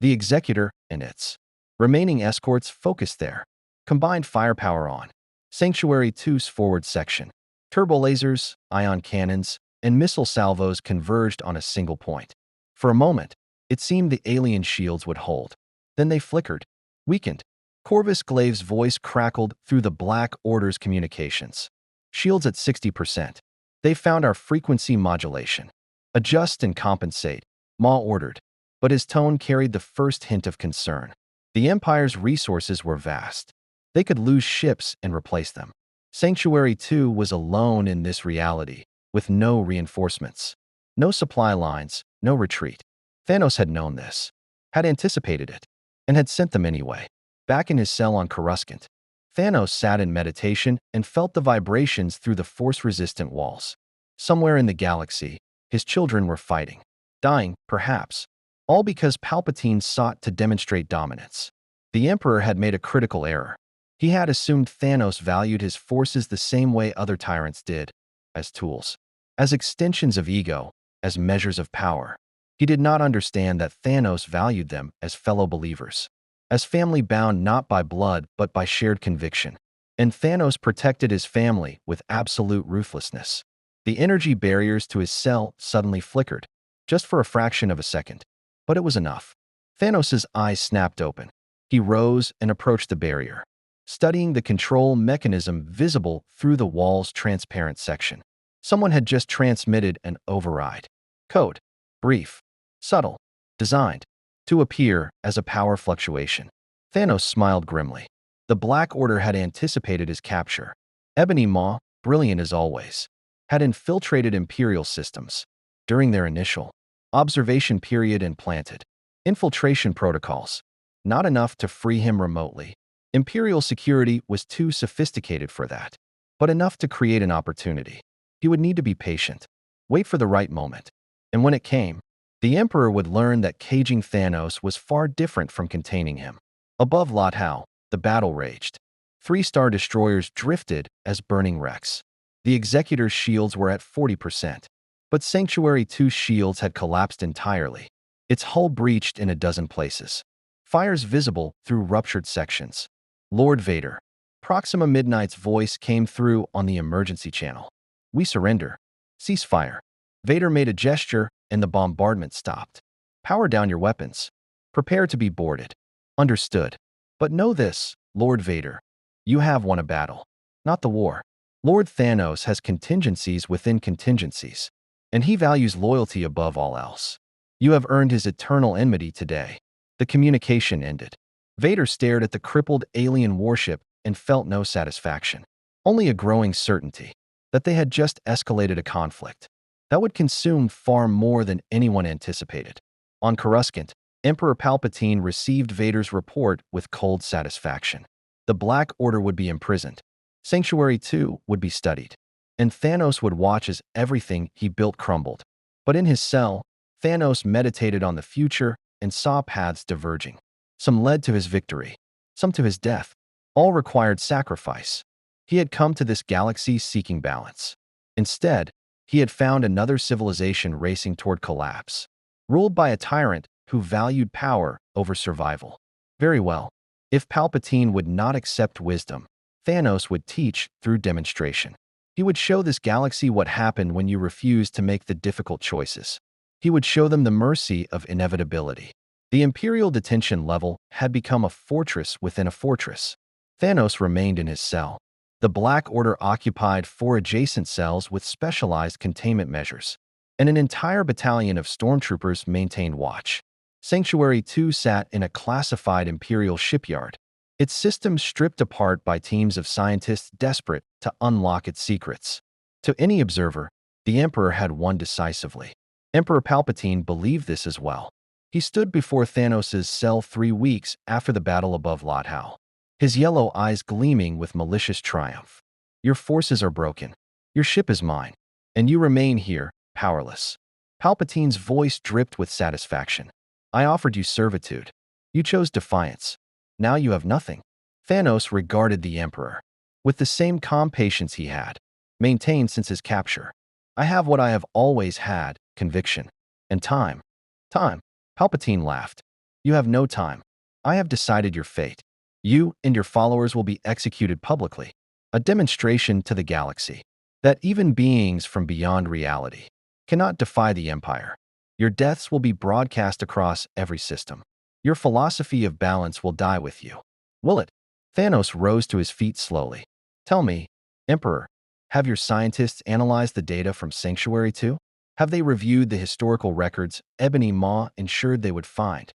the Executor and its remaining escorts focused their combined firepower on Sanctuary 2's forward section. Turbo lasers, ion cannons, and missile salvos converged on a single point. For a moment, it seemed the alien shields would hold. Then they flickered, weakened. Corvus Glaive's voice crackled through the Black Order's communications. Shields at 60%. They found our frequency modulation. Adjust and compensate, Ma ordered. But his tone carried the first hint of concern. The Empire's resources were vast. They could lose ships and replace them. Sanctuary 2 was alone in this reality, with no reinforcements. No supply lines, no retreat. Thanos had known this, had anticipated it, and had sent them anyway. Back in his cell on Coruscant, Thanos sat in meditation and felt the vibrations through the force-resistant walls. Somewhere in the galaxy, his children were fighting. Dying, perhaps. All because Palpatine sought to demonstrate dominance. The Emperor had made a critical error. He had assumed Thanos valued his forces the same way other tyrants did, as tools, as extensions of ego, as measures of power. He did not understand that Thanos valued them as fellow believers, as family bound not by blood but by shared conviction. And Thanos protected his family with absolute ruthlessness. The energy barriers to his cell suddenly flickered, just for a fraction of a second. But it was enough. Thanos' eyes snapped open. He rose and approached the barrier, studying the control mechanism visible through the wall's transparent section. Someone had just transmitted an override code. Brief, subtle, designed to appear as a power fluctuation. Thanos smiled grimly. The Black Order had anticipated his capture. Ebony Maw, brilliant as always, had infiltrated Imperial systems. During their initial observation period and planted infiltration protocols. Not enough to free him remotely. Imperial security was too sophisticated for that, but enough to create an opportunity. He would need to be patient, wait for the right moment. And when it came, the Emperor would learn that caging Thanos was far different from containing him. Above Lothal, the battle raged. 3-star destroyers drifted as burning wrecks. The Executor's shields were at 40%. But Sanctuary 2's shields had collapsed entirely. Its hull breached in a dozen places. Fires visible through ruptured sections. Lord Vader. Proxima Midnight's voice came through on the emergency channel. We surrender. Ceasefire. Vader made a gesture, and the bombardment stopped. Power down your weapons. Prepare to be boarded. Understood. But know this, Lord Vader. You have won a battle, not the war. Lord Thanos has contingencies within contingencies, and he values loyalty above all else. You have earned his eternal enmity today. The communication ended. Vader stared at the crippled alien warship and felt no satisfaction. Only a growing certainty that they had just escalated a conflict that would consume far more than anyone anticipated. On Coruscant, Emperor Palpatine received Vader's report with cold satisfaction. The Black Order would be imprisoned. Sanctuary 2 would be studied. And Thanos would watch as everything he built crumbled. But in his cell, Thanos meditated on the future and saw paths diverging. Some led to his victory, some to his death. All required sacrifice. He had come to this galaxy seeking balance. Instead, he had found another civilization racing toward collapse, ruled by a tyrant who valued power over survival. Very well. If Palpatine would not accept wisdom, Thanos would teach through demonstration. He would show this galaxy what happened when you refuse to make the difficult choices. He would show them the mercy of inevitability. The Imperial detention level had become a fortress within a fortress. Thanos remained in his cell. The Black Order occupied 4 adjacent cells with specialized containment measures, and an entire battalion of stormtroopers maintained watch. Sanctuary 2 sat in a classified Imperial shipyard, its systems stripped apart by teams of scientists desperate to unlock its secrets. To any observer, the Emperor had won decisively. Emperor Palpatine believed this as well. He stood before Thanos' cell 3 weeks after the battle above Lothal, his yellow eyes gleaming with malicious triumph. Your forces are broken. Your ship is mine. And you remain here, powerless. Palpatine's voice dripped with satisfaction. I offered you servitude. You chose defiance. Now you have nothing. Thanos regarded the Emperor with the same calm patience he had maintained since his capture. I have what I have always had, conviction. And time. Time. Palpatine laughed. You have no time. I have decided your fate. You and your followers will be executed publicly. A demonstration to the galaxy. that even beings from beyond reality cannot defy the Empire. Your deaths will be broadcast across every system. Your philosophy of balance will die with you. Will it? Thanos rose to his feet slowly. Tell me, Emperor, have your scientists analyzed the data from Sanctuary 2? Have they reviewed the historical records Ebony Maw ensured they would find?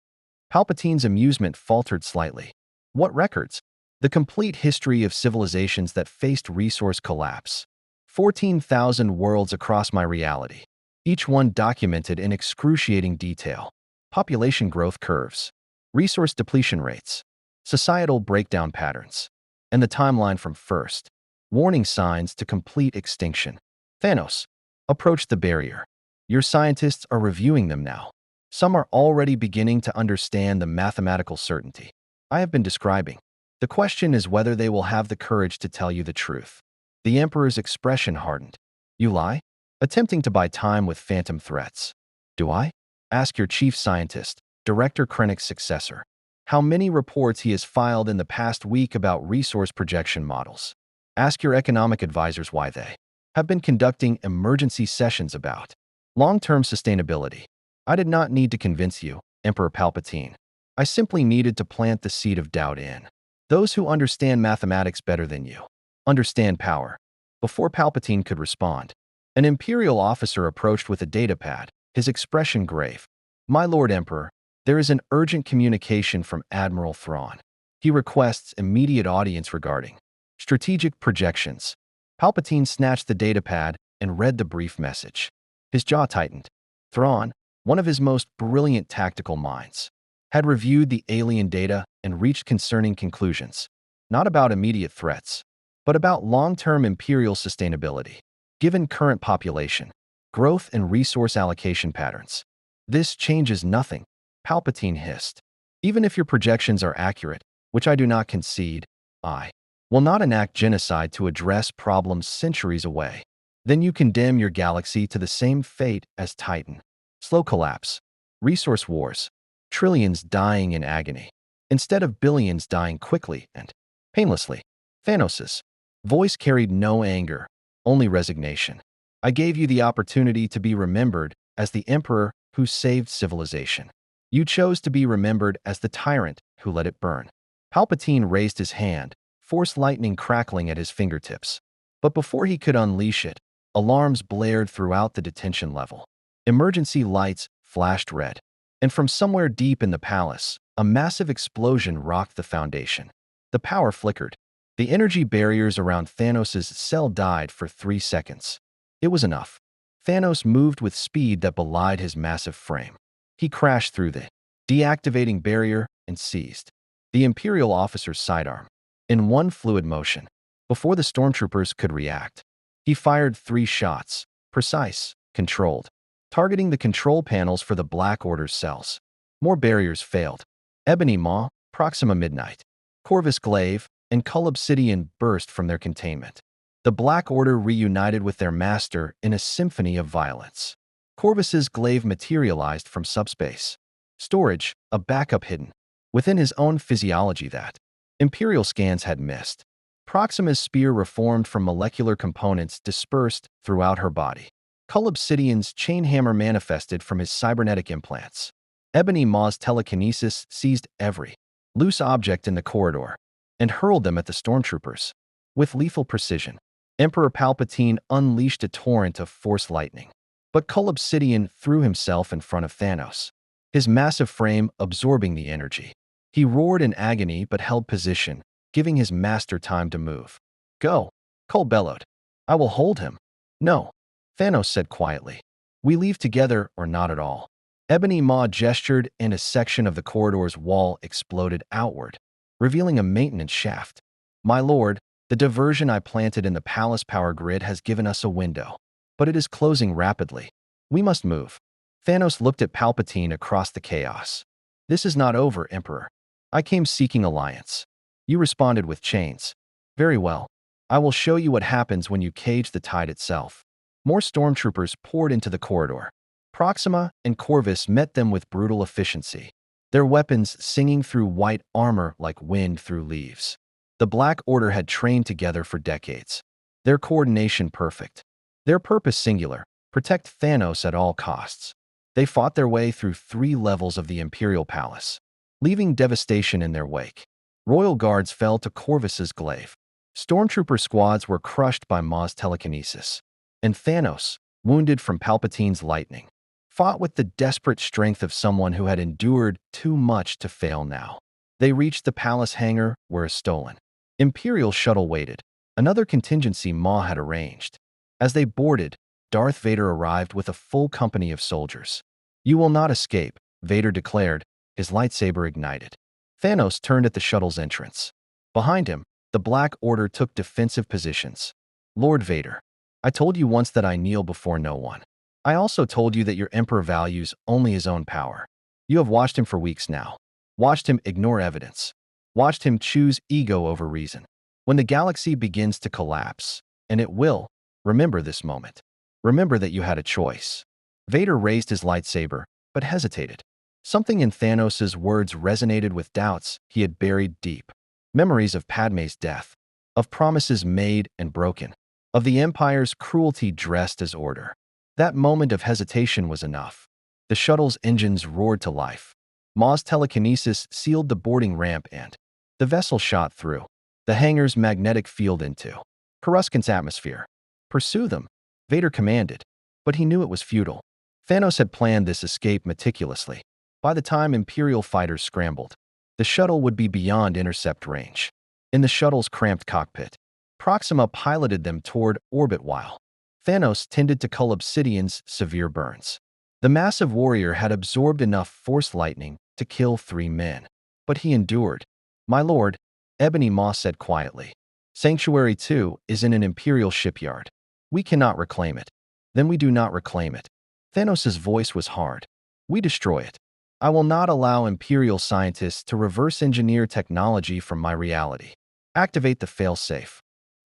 Palpatine's amusement faltered slightly. What records? The complete history of civilizations that faced resource collapse. 14,000 worlds across my reality, each one documented in excruciating detail. Population growth curves, resource depletion rates, societal breakdown patterns, and the timeline from first warning signs to complete extinction. Thanos, approach the barrier. Your scientists are reviewing them now. Some are already beginning to understand the mathematical certainty I have been describing. The question is whether they will have the courage to tell you the truth. The Emperor's expression hardened. You lie? Attempting to buy time with phantom threats. Do I? Ask your chief scientist, Director Krennic's successor, how many reports he has filed in the past week about resource projection models. Ask your economic advisors why they have been conducting emergency sessions about long-term sustainability. I did not need to convince you, Emperor Palpatine. I simply needed to plant the seed of doubt in those who understand mathematics better than you. Understand power. Before Palpatine could respond, an Imperial officer approached with a datapad, his expression grave. My Lord Emperor, there is an urgent communication from Admiral Thrawn. He requests immediate audience regarding strategic projections. Palpatine snatched the datapad and read the brief message. His jaw tightened. Thrawn, one of his most brilliant tactical minds, had reviewed the alien data and reached concerning conclusions, not about immediate threats, but about long-term Imperial sustainability, given current population, growth and resource allocation patterns. This changes nothing, Palpatine hissed. Even if your projections are accurate, which I do not concede, I will not enact genocide to address problems centuries away. Then you condemn your galaxy to the same fate as Titan. Slow collapse, resource wars, trillions dying in agony, instead of billions dying quickly and painlessly. Thanos's voice carried no anger, only resignation. I gave you the opportunity to be remembered as the Emperor who saved civilization. You chose to be remembered as the tyrant who let it burn. Palpatine raised his hand, force lightning crackling at his fingertips. But before he could unleash it, alarms blared throughout the detention level. Emergency lights flashed red. And from somewhere deep in the palace, a massive explosion rocked the foundation. The power flickered. The energy barriers around Thanos' cell died for 3 seconds. It was enough. Thanos moved with speed that belied his massive frame. He crashed through the deactivating barrier and seized the Imperial officer's sidearm. In one fluid motion, before the stormtroopers could react, he fired 3 shots, precise, controlled, targeting the control panels for the Black Order's cells. More barriers failed. Ebony Maw, Proxima Midnight, Corvus Glaive, and Cull Obsidian burst from their containment. The Black Order reunited with their master in a symphony of violence. Corvus's glaive materialized from subspace storage, a backup hidden within his own physiology that Imperial scans had missed. Proxima's spear reformed from molecular components dispersed throughout her body. Cull Obsidian's chain hammer manifested from his cybernetic implants. Ebony Maw's telekinesis seized every loose object in the corridor and hurled them at the stormtroopers. With lethal precision, Emperor Palpatine unleashed a torrent of force lightning. But Cull Obsidian threw himself in front of Thanos, his massive frame absorbing the energy. He roared in agony but held position, giving his master time to move. Go, Cull bellowed. I will hold him. No, Thanos said quietly. We leave together or not at all. Ebony Maw gestured and a section of the corridor's wall exploded outward, revealing a maintenance shaft. My lord, the diversion I planted in the palace power grid has given us a window, but it is closing rapidly. We must move. Thanos looked at Palpatine across the chaos. This is not over, Emperor. I came seeking alliance. You responded with chains. Very well. I will show you what happens when you cage the tide itself. More stormtroopers poured into the corridor. Proxima and Corvus met them with brutal efficiency, their weapons singing through white armor like wind through leaves. The Black Order had trained together for decades. their coordination perfect, their purpose singular: protect Thanos at all costs. They fought their way through 3 levels of the Imperial Palace, leaving devastation in their wake. Royal guards fell to Corvus's glaive. Stormtrooper squads were crushed by Maw's telekinesis. And Thanos, wounded from Palpatine's lightning, fought with the desperate strength of someone who had endured too much to fail now. They reached the palace hangar where a stolen Imperial shuttle waited, another contingency Maw had arranged. As they boarded, Darth Vader arrived with a full company of soldiers. "You will not escape," Vader declared, his lightsaber ignited. Thanos turned at the shuttle's entrance. Behind him, the Black Order took defensive positions. "Lord Vader, I told you once that I kneel before no one. I also told you that your Emperor values only his own power. You have watched him for weeks now. Watched him ignore evidence. Watched him choose ego over reason. When the galaxy begins to collapse, and it will, remember this moment. Remember that you had a choice." Vader raised his lightsaber, but hesitated. Something in Thanos' words resonated with doubts he had buried deep. Memories of Padme's death, of promises made and broken, of the Empire's cruelty dressed as order. That moment of hesitation was enough. The shuttle's engines roared to life. Maw's telekinesis sealed the boarding ramp and the vessel shot through the hangar's magnetic field into Coruscant's atmosphere. "Pursue them," Vader commanded, but he knew it was futile. Thanos had planned this escape meticulously. By the time Imperial fighters scrambled, the shuttle would be beyond intercept range. In the shuttle's cramped cockpit, Proxima piloted them toward orbit while Thanos tended to Cull Obsidian's severe burns. The massive warrior had absorbed enough force lightning to kill 3 men. But he endured. "My lord," Ebony Maw said quietly, "Sanctuary 2 is in an Imperial shipyard. We cannot reclaim it. Then we do not reclaim it." Thanos' voice was hard. "We destroy it. I will not allow Imperial scientists to reverse engineer technology from my reality. Activate the failsafe."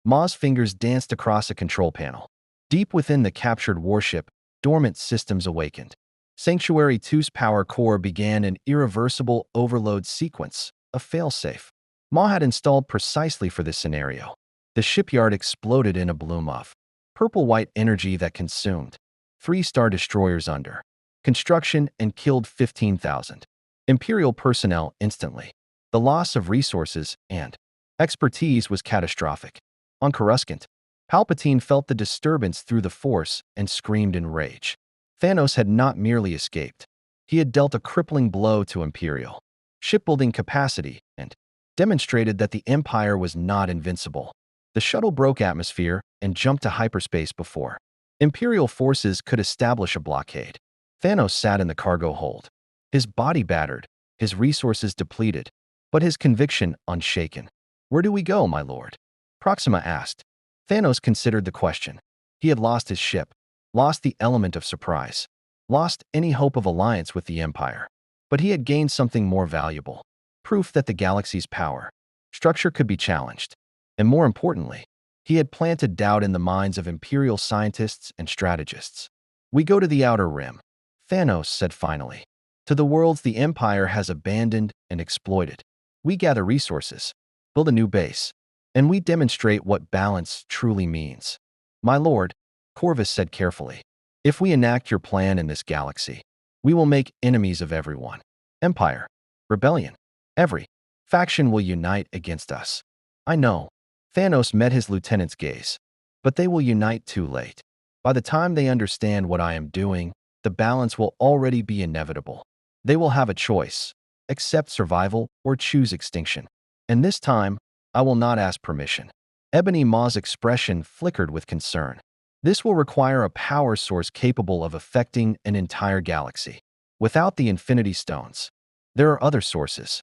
Maw's fingers danced across a control panel. Deep within the captured warship, dormant systems awakened. Sanctuary 2's power core began an irreversible overload sequence, a failsafe. Maw had installed precisely for this scenario. The shipyard exploded in a bloom of purple-white energy that consumed 3 Star Destroyers under construction and killed 15,000 Imperial personnel instantly. The loss of resources and expertise was catastrophic. On Coruscant, Palpatine felt the disturbance through the Force and screamed in rage. Thanos had not merely escaped. He had dealt a crippling blow to Imperial shipbuilding capacity and demonstrated that the Empire was not invincible. The shuttle broke atmosphere and jumped to hyperspace before Imperial forces could establish a blockade. Thanos sat in the cargo hold, his body battered, his resources depleted, but his conviction unshaken. "Where do we go, my lord?" Proxima asked. Thanos considered the question. He had lost his ship, lost the element of surprise, lost any hope of alliance with the Empire. But he had gained something more valuable: proof that the galaxy's power structure could be challenged. And more importantly, he had planted doubt in the minds of Imperial scientists and strategists. "We go to the Outer Rim," Thanos said finally. "To the worlds the Empire has abandoned and exploited. We gather resources, build a new base, and we demonstrate what balance truly means." "My lord," Corvus said carefully, "if we enact your plan in this galaxy, we will make enemies of everyone. Empire, rebellion, every faction will unite against us." "I know." Thanos met his lieutenant's gaze. "But they will unite too late. By the time they understand what I am doing, the balance will already be inevitable. They will have a choice: accept survival or choose extinction. And this time, I will not ask permission." Ebony Maw's expression flickered with concern. "This will require a power source capable of affecting an entire galaxy. Without the Infinity Stones, there are other sources."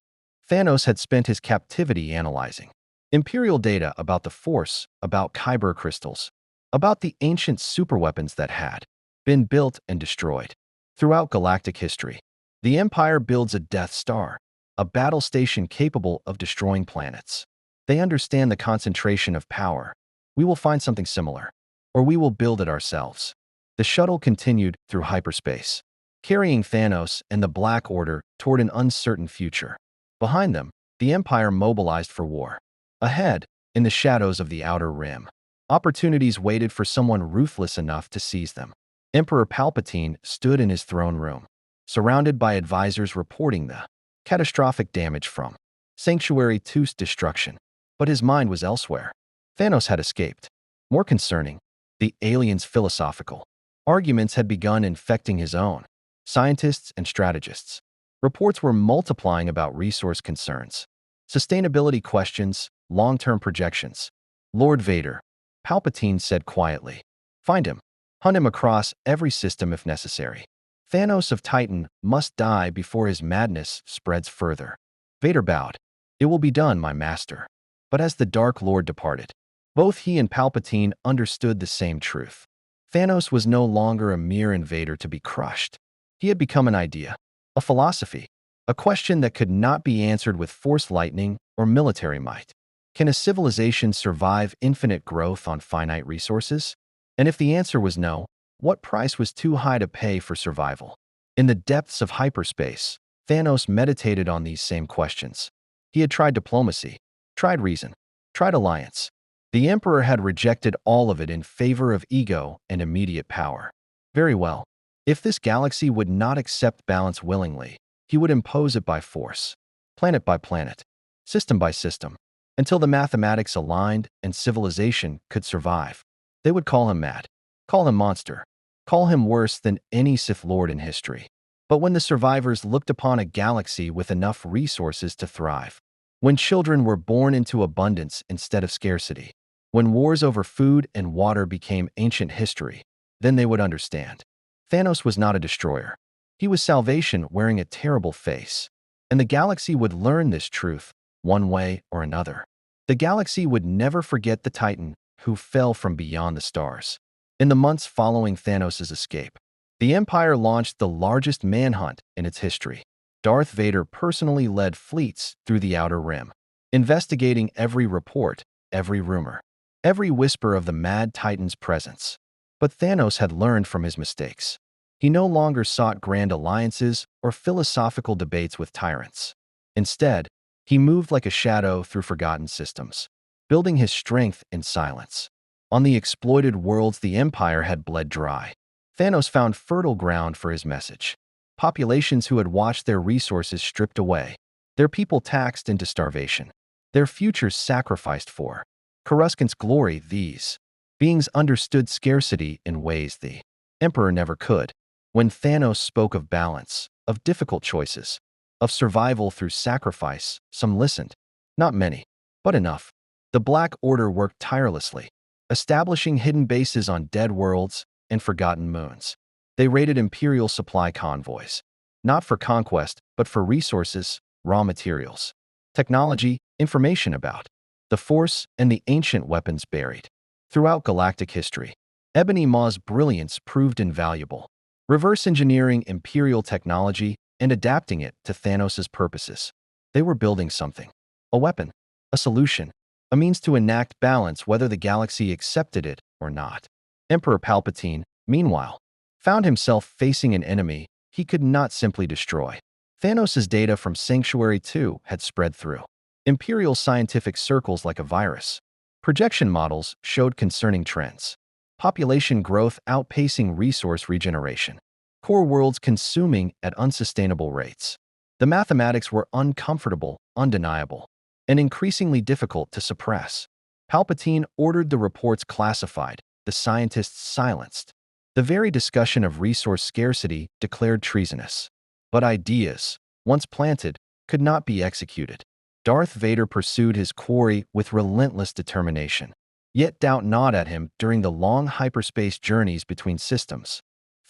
Thanos had spent his captivity analyzing Imperial data about the Force, about Kyber crystals, about the ancient superweapons that had been built and destroyed. Throughout galactic history, the Empire builds a Death Star, a battle station capable of destroying planets. They understand the concentration of power. We will find something similar, or we will build it ourselves. The shuttle continued through hyperspace, carrying Thanos and the Black Order toward an uncertain future. Behind them, the Empire mobilized for war. Ahead, in the shadows of the Outer Rim, Opportunities waited for someone ruthless enough to seize them. Emperor Palpatine stood in his throne room, surrounded by advisors reporting the catastrophic damage from Sanctuary 2's destruction. But his mind was elsewhere. Thanos had escaped. More concerning, the alien's philosophical arguments had begun infecting his own scientists and strategists. Reports were multiplying about resource concerns, sustainability questions, long-term projections. Lord Vader, Palpatine said quietly, find him. Hunt him across every system if necessary. Thanos of Titan must die before his madness spreads further. Vader bowed. It will be done, my master. But as the Dark Lord departed, both he and Palpatine understood the same truth. Thanos was no longer a mere invader to be crushed. He had become an idea, a philosophy, a question that could not be answered with force lightning or military might. Can a civilization survive infinite growth on finite resources? And if the answer was no, what price was too high to pay for survival? In the depths of hyperspace, Thanos meditated on these same questions. He had tried diplomacy, tried reason, tried alliance. The Emperor had rejected all of it in favor of ego and immediate power. Very well. If this galaxy would not accept balance willingly, he would impose it by force, planet by planet, system by system, until the mathematics aligned and civilization could survive. They would call him mad, call him monster, call him worse than any Sith Lord in history. But when the survivors looked upon a galaxy with enough resources to thrive, when children were born into abundance instead of scarcity, when wars over food and water became ancient history, then they would understand. Thanos was not a destroyer. He was salvation wearing a terrible face. And the galaxy would learn this truth, one way or another. The galaxy would never forget the Titan who fell from beyond the stars. In the months following Thanos' escape, the Empire launched the largest manhunt in its history. Darth Vader personally led fleets through the Outer Rim, investigating every report, every rumor, every whisper of the Mad Titan's presence. But Thanos had learned from his mistakes. He no longer sought grand alliances or philosophical debates with tyrants. Instead, he moved like a shadow through forgotten systems, building his strength in silence. On the exploited worlds the Empire had bled dry, Thanos found fertile ground for his message. Populations who had watched their resources stripped away, their people taxed into starvation, their futures sacrificed for Coruscant's glory, these beings understood scarcity in ways the Emperor never could. When Thanos spoke of balance, of difficult choices, of survival through sacrifice, some listened. Not many, but enough. The Black Order worked tirelessly, establishing hidden bases on dead worlds and forgotten moons. They raided Imperial supply convoys, not for conquest, but for resources, raw materials, technology, information about the Force and the ancient weapons buried. Throughout galactic history, Ebony Maw's brilliance proved invaluable, reverse engineering Imperial technology and adapting it to Thanos' purposes. They were building something, a weapon, a solution, a means to enact balance whether the galaxy accepted it or not. Emperor Palpatine, meanwhile, found himself facing an enemy he could not simply destroy. Thanos' data from Sanctuary 2 had spread through Imperial scientific circles like a virus. Projection models showed concerning trends. Population growth outpacing resource regeneration. Core worlds consuming at unsustainable rates. The mathematics were uncomfortable, undeniable, and increasingly difficult to suppress. Palpatine ordered the reports classified, the scientists silenced. The very discussion of resource scarcity declared treasonous. But ideas, once planted, could not be executed. Darth Vader pursued his quarry with relentless determination. Yet doubt gnawed at him during the long hyperspace journeys between systems.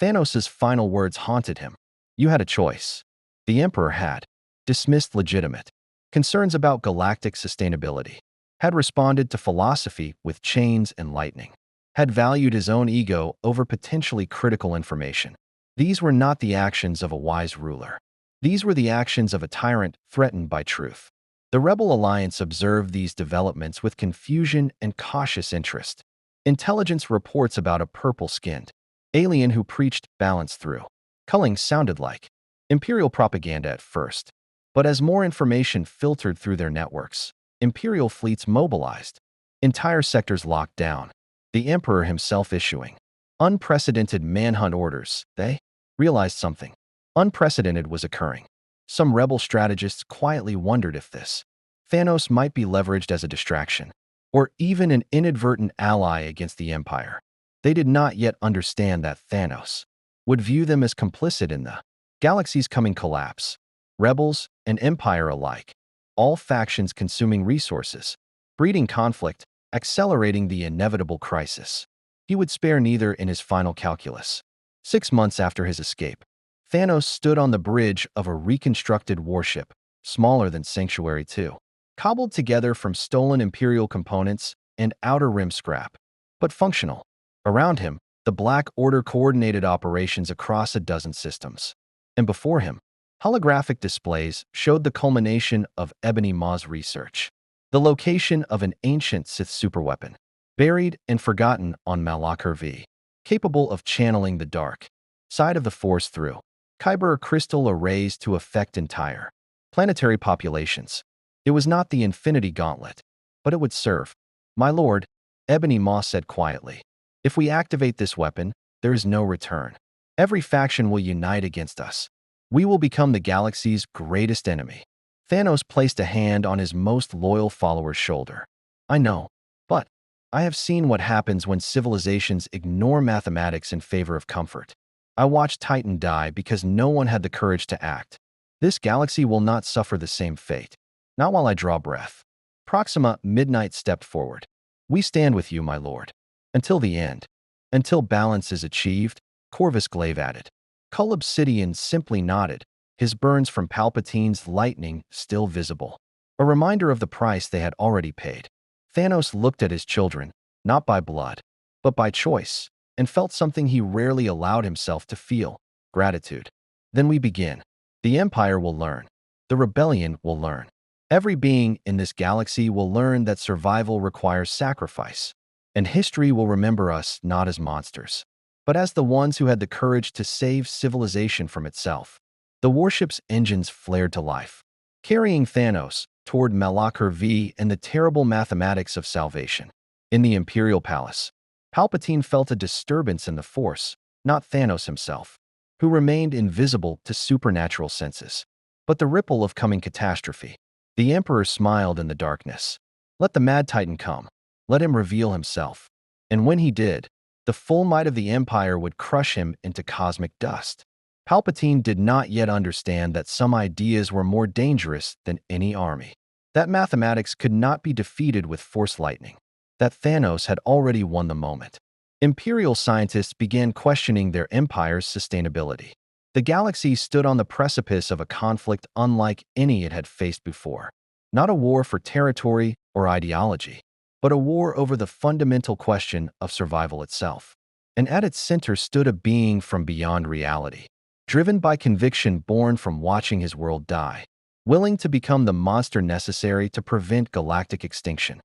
Thanos' final words haunted him. You had a choice. The Emperor had dismissed legitimate concerns about galactic sustainability, had responded to philosophy with chains and lightning, had valued his own ego over potentially critical information. These were not the actions of a wise ruler. These were the actions of a tyrant threatened by truth. The Rebel Alliance observed these developments with confusion and cautious interest. Intelligence reports about a purple-skinned alien who preached balance through culling sounded like Imperial propaganda at first. But as more information filtered through their networks, Imperial fleets mobilized, entire sectors locked down, the Emperor himself issuing unprecedented manhunt orders. They realized something unprecedented was occurring. Some rebel strategists quietly wondered if this Thanos might be leveraged as a distraction, or even an inadvertent ally against the Empire. They did not yet understand that Thanos would view them as complicit in the galaxy's coming collapse. Rebels and Empire alike, all factions consuming resources, breeding conflict, accelerating the inevitable crisis. He would spare neither in his final calculus. 6 months after his escape, Thanos stood on the bridge of a reconstructed warship, smaller than Sanctuary 2, cobbled together from stolen Imperial components and outer rim scrap, but functional. Around him, the Black Order coordinated operations across a dozen systems. And before him, holographic displays showed the culmination of Ebony Maw's research, the location of an ancient Sith superweapon, buried and forgotten on Malachar V, capable of channeling the dark side of the Force through Kyber crystal arrays to affect entire planetary populations. It was not the Infinity Gauntlet, but it would serve. My lord, Ebony Maw said quietly, if we activate this weapon, there is no return. Every faction will unite against us. We will become the galaxy's greatest enemy. Thanos placed a hand on his most loyal follower's shoulder. I know, but I have seen what happens when civilizations ignore mathematics in favor of comfort. I watched Titan die because no one had the courage to act. This galaxy will not suffer the same fate. Not while I draw breath. Proxima Midnight stepped forward. We stand with you, my lord. Until the end. Until balance is achieved, Corvus Glaive added. Cull Obsidian simply nodded, his burns from Palpatine's lightning still visible. A reminder of the price they had already paid. Thanos looked at his children, not by blood, but by choice, and felt something he rarely allowed himself to feel, gratitude. Then we begin. The Empire will learn. The Rebellion will learn. Every being in this galaxy will learn that survival requires sacrifice, and history will remember us not as monsters, but as the ones who had the courage to save civilization from itself. The warship's engines flared to life, carrying Thanos toward Malachar V and the terrible mathematics of salvation. In the Imperial Palace, Palpatine felt a disturbance in the Force, not Thanos himself, who remained invisible to supernatural senses, but the ripple of coming catastrophe. The Emperor smiled in the darkness. Let the Mad Titan come. Let him reveal himself. And when he did, the full might of the Empire would crush him into cosmic dust. Palpatine did not yet understand that some ideas were more dangerous than any army. That mathematics could not be defeated with Force lightning. That Thanos had already won the moment. Imperial scientists began questioning their empire's sustainability. The galaxy stood on the precipice of a conflict unlike any it had faced before. Not a war for territory or ideology, but a war over the fundamental question of survival itself. And at its center stood a being from beyond reality, driven by conviction born from watching his world die, willing to become the monster necessary to prevent galactic extinction.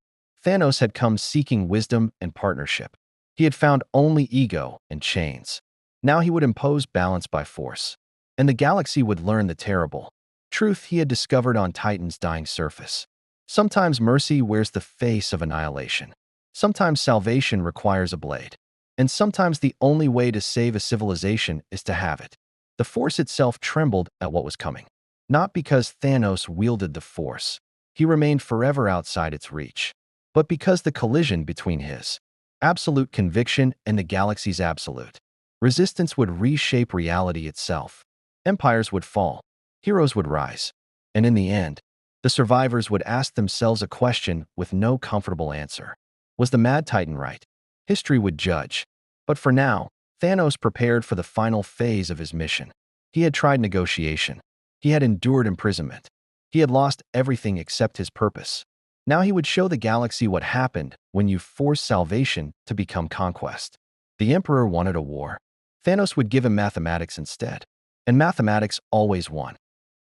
Thanos had come seeking wisdom and partnership. He had found only ego and chains. Now he would impose balance by force, and the galaxy would learn the terrible truth he had discovered on Titan's dying surface. Sometimes mercy wears the face of annihilation. Sometimes salvation requires a blade. And sometimes the only way to save a civilization is to have it. The Force itself trembled at what was coming. Not because Thanos wielded the Force. He remained forever outside its reach. But because the collision between his absolute conviction and the galaxy's absolute resistance would reshape reality itself. Empires would fall. Heroes would rise. And in the end, the survivors would ask themselves a question with no comfortable answer. Was the Mad Titan right? History would judge. But for now, Thanos prepared for the final phase of his mission. He had tried negotiation. He had endured imprisonment. He had lost everything except his purpose. Now he would show the galaxy what happened when you force salvation to become conquest. The Emperor wanted a war. Thanos would give him mathematics instead. And mathematics always won.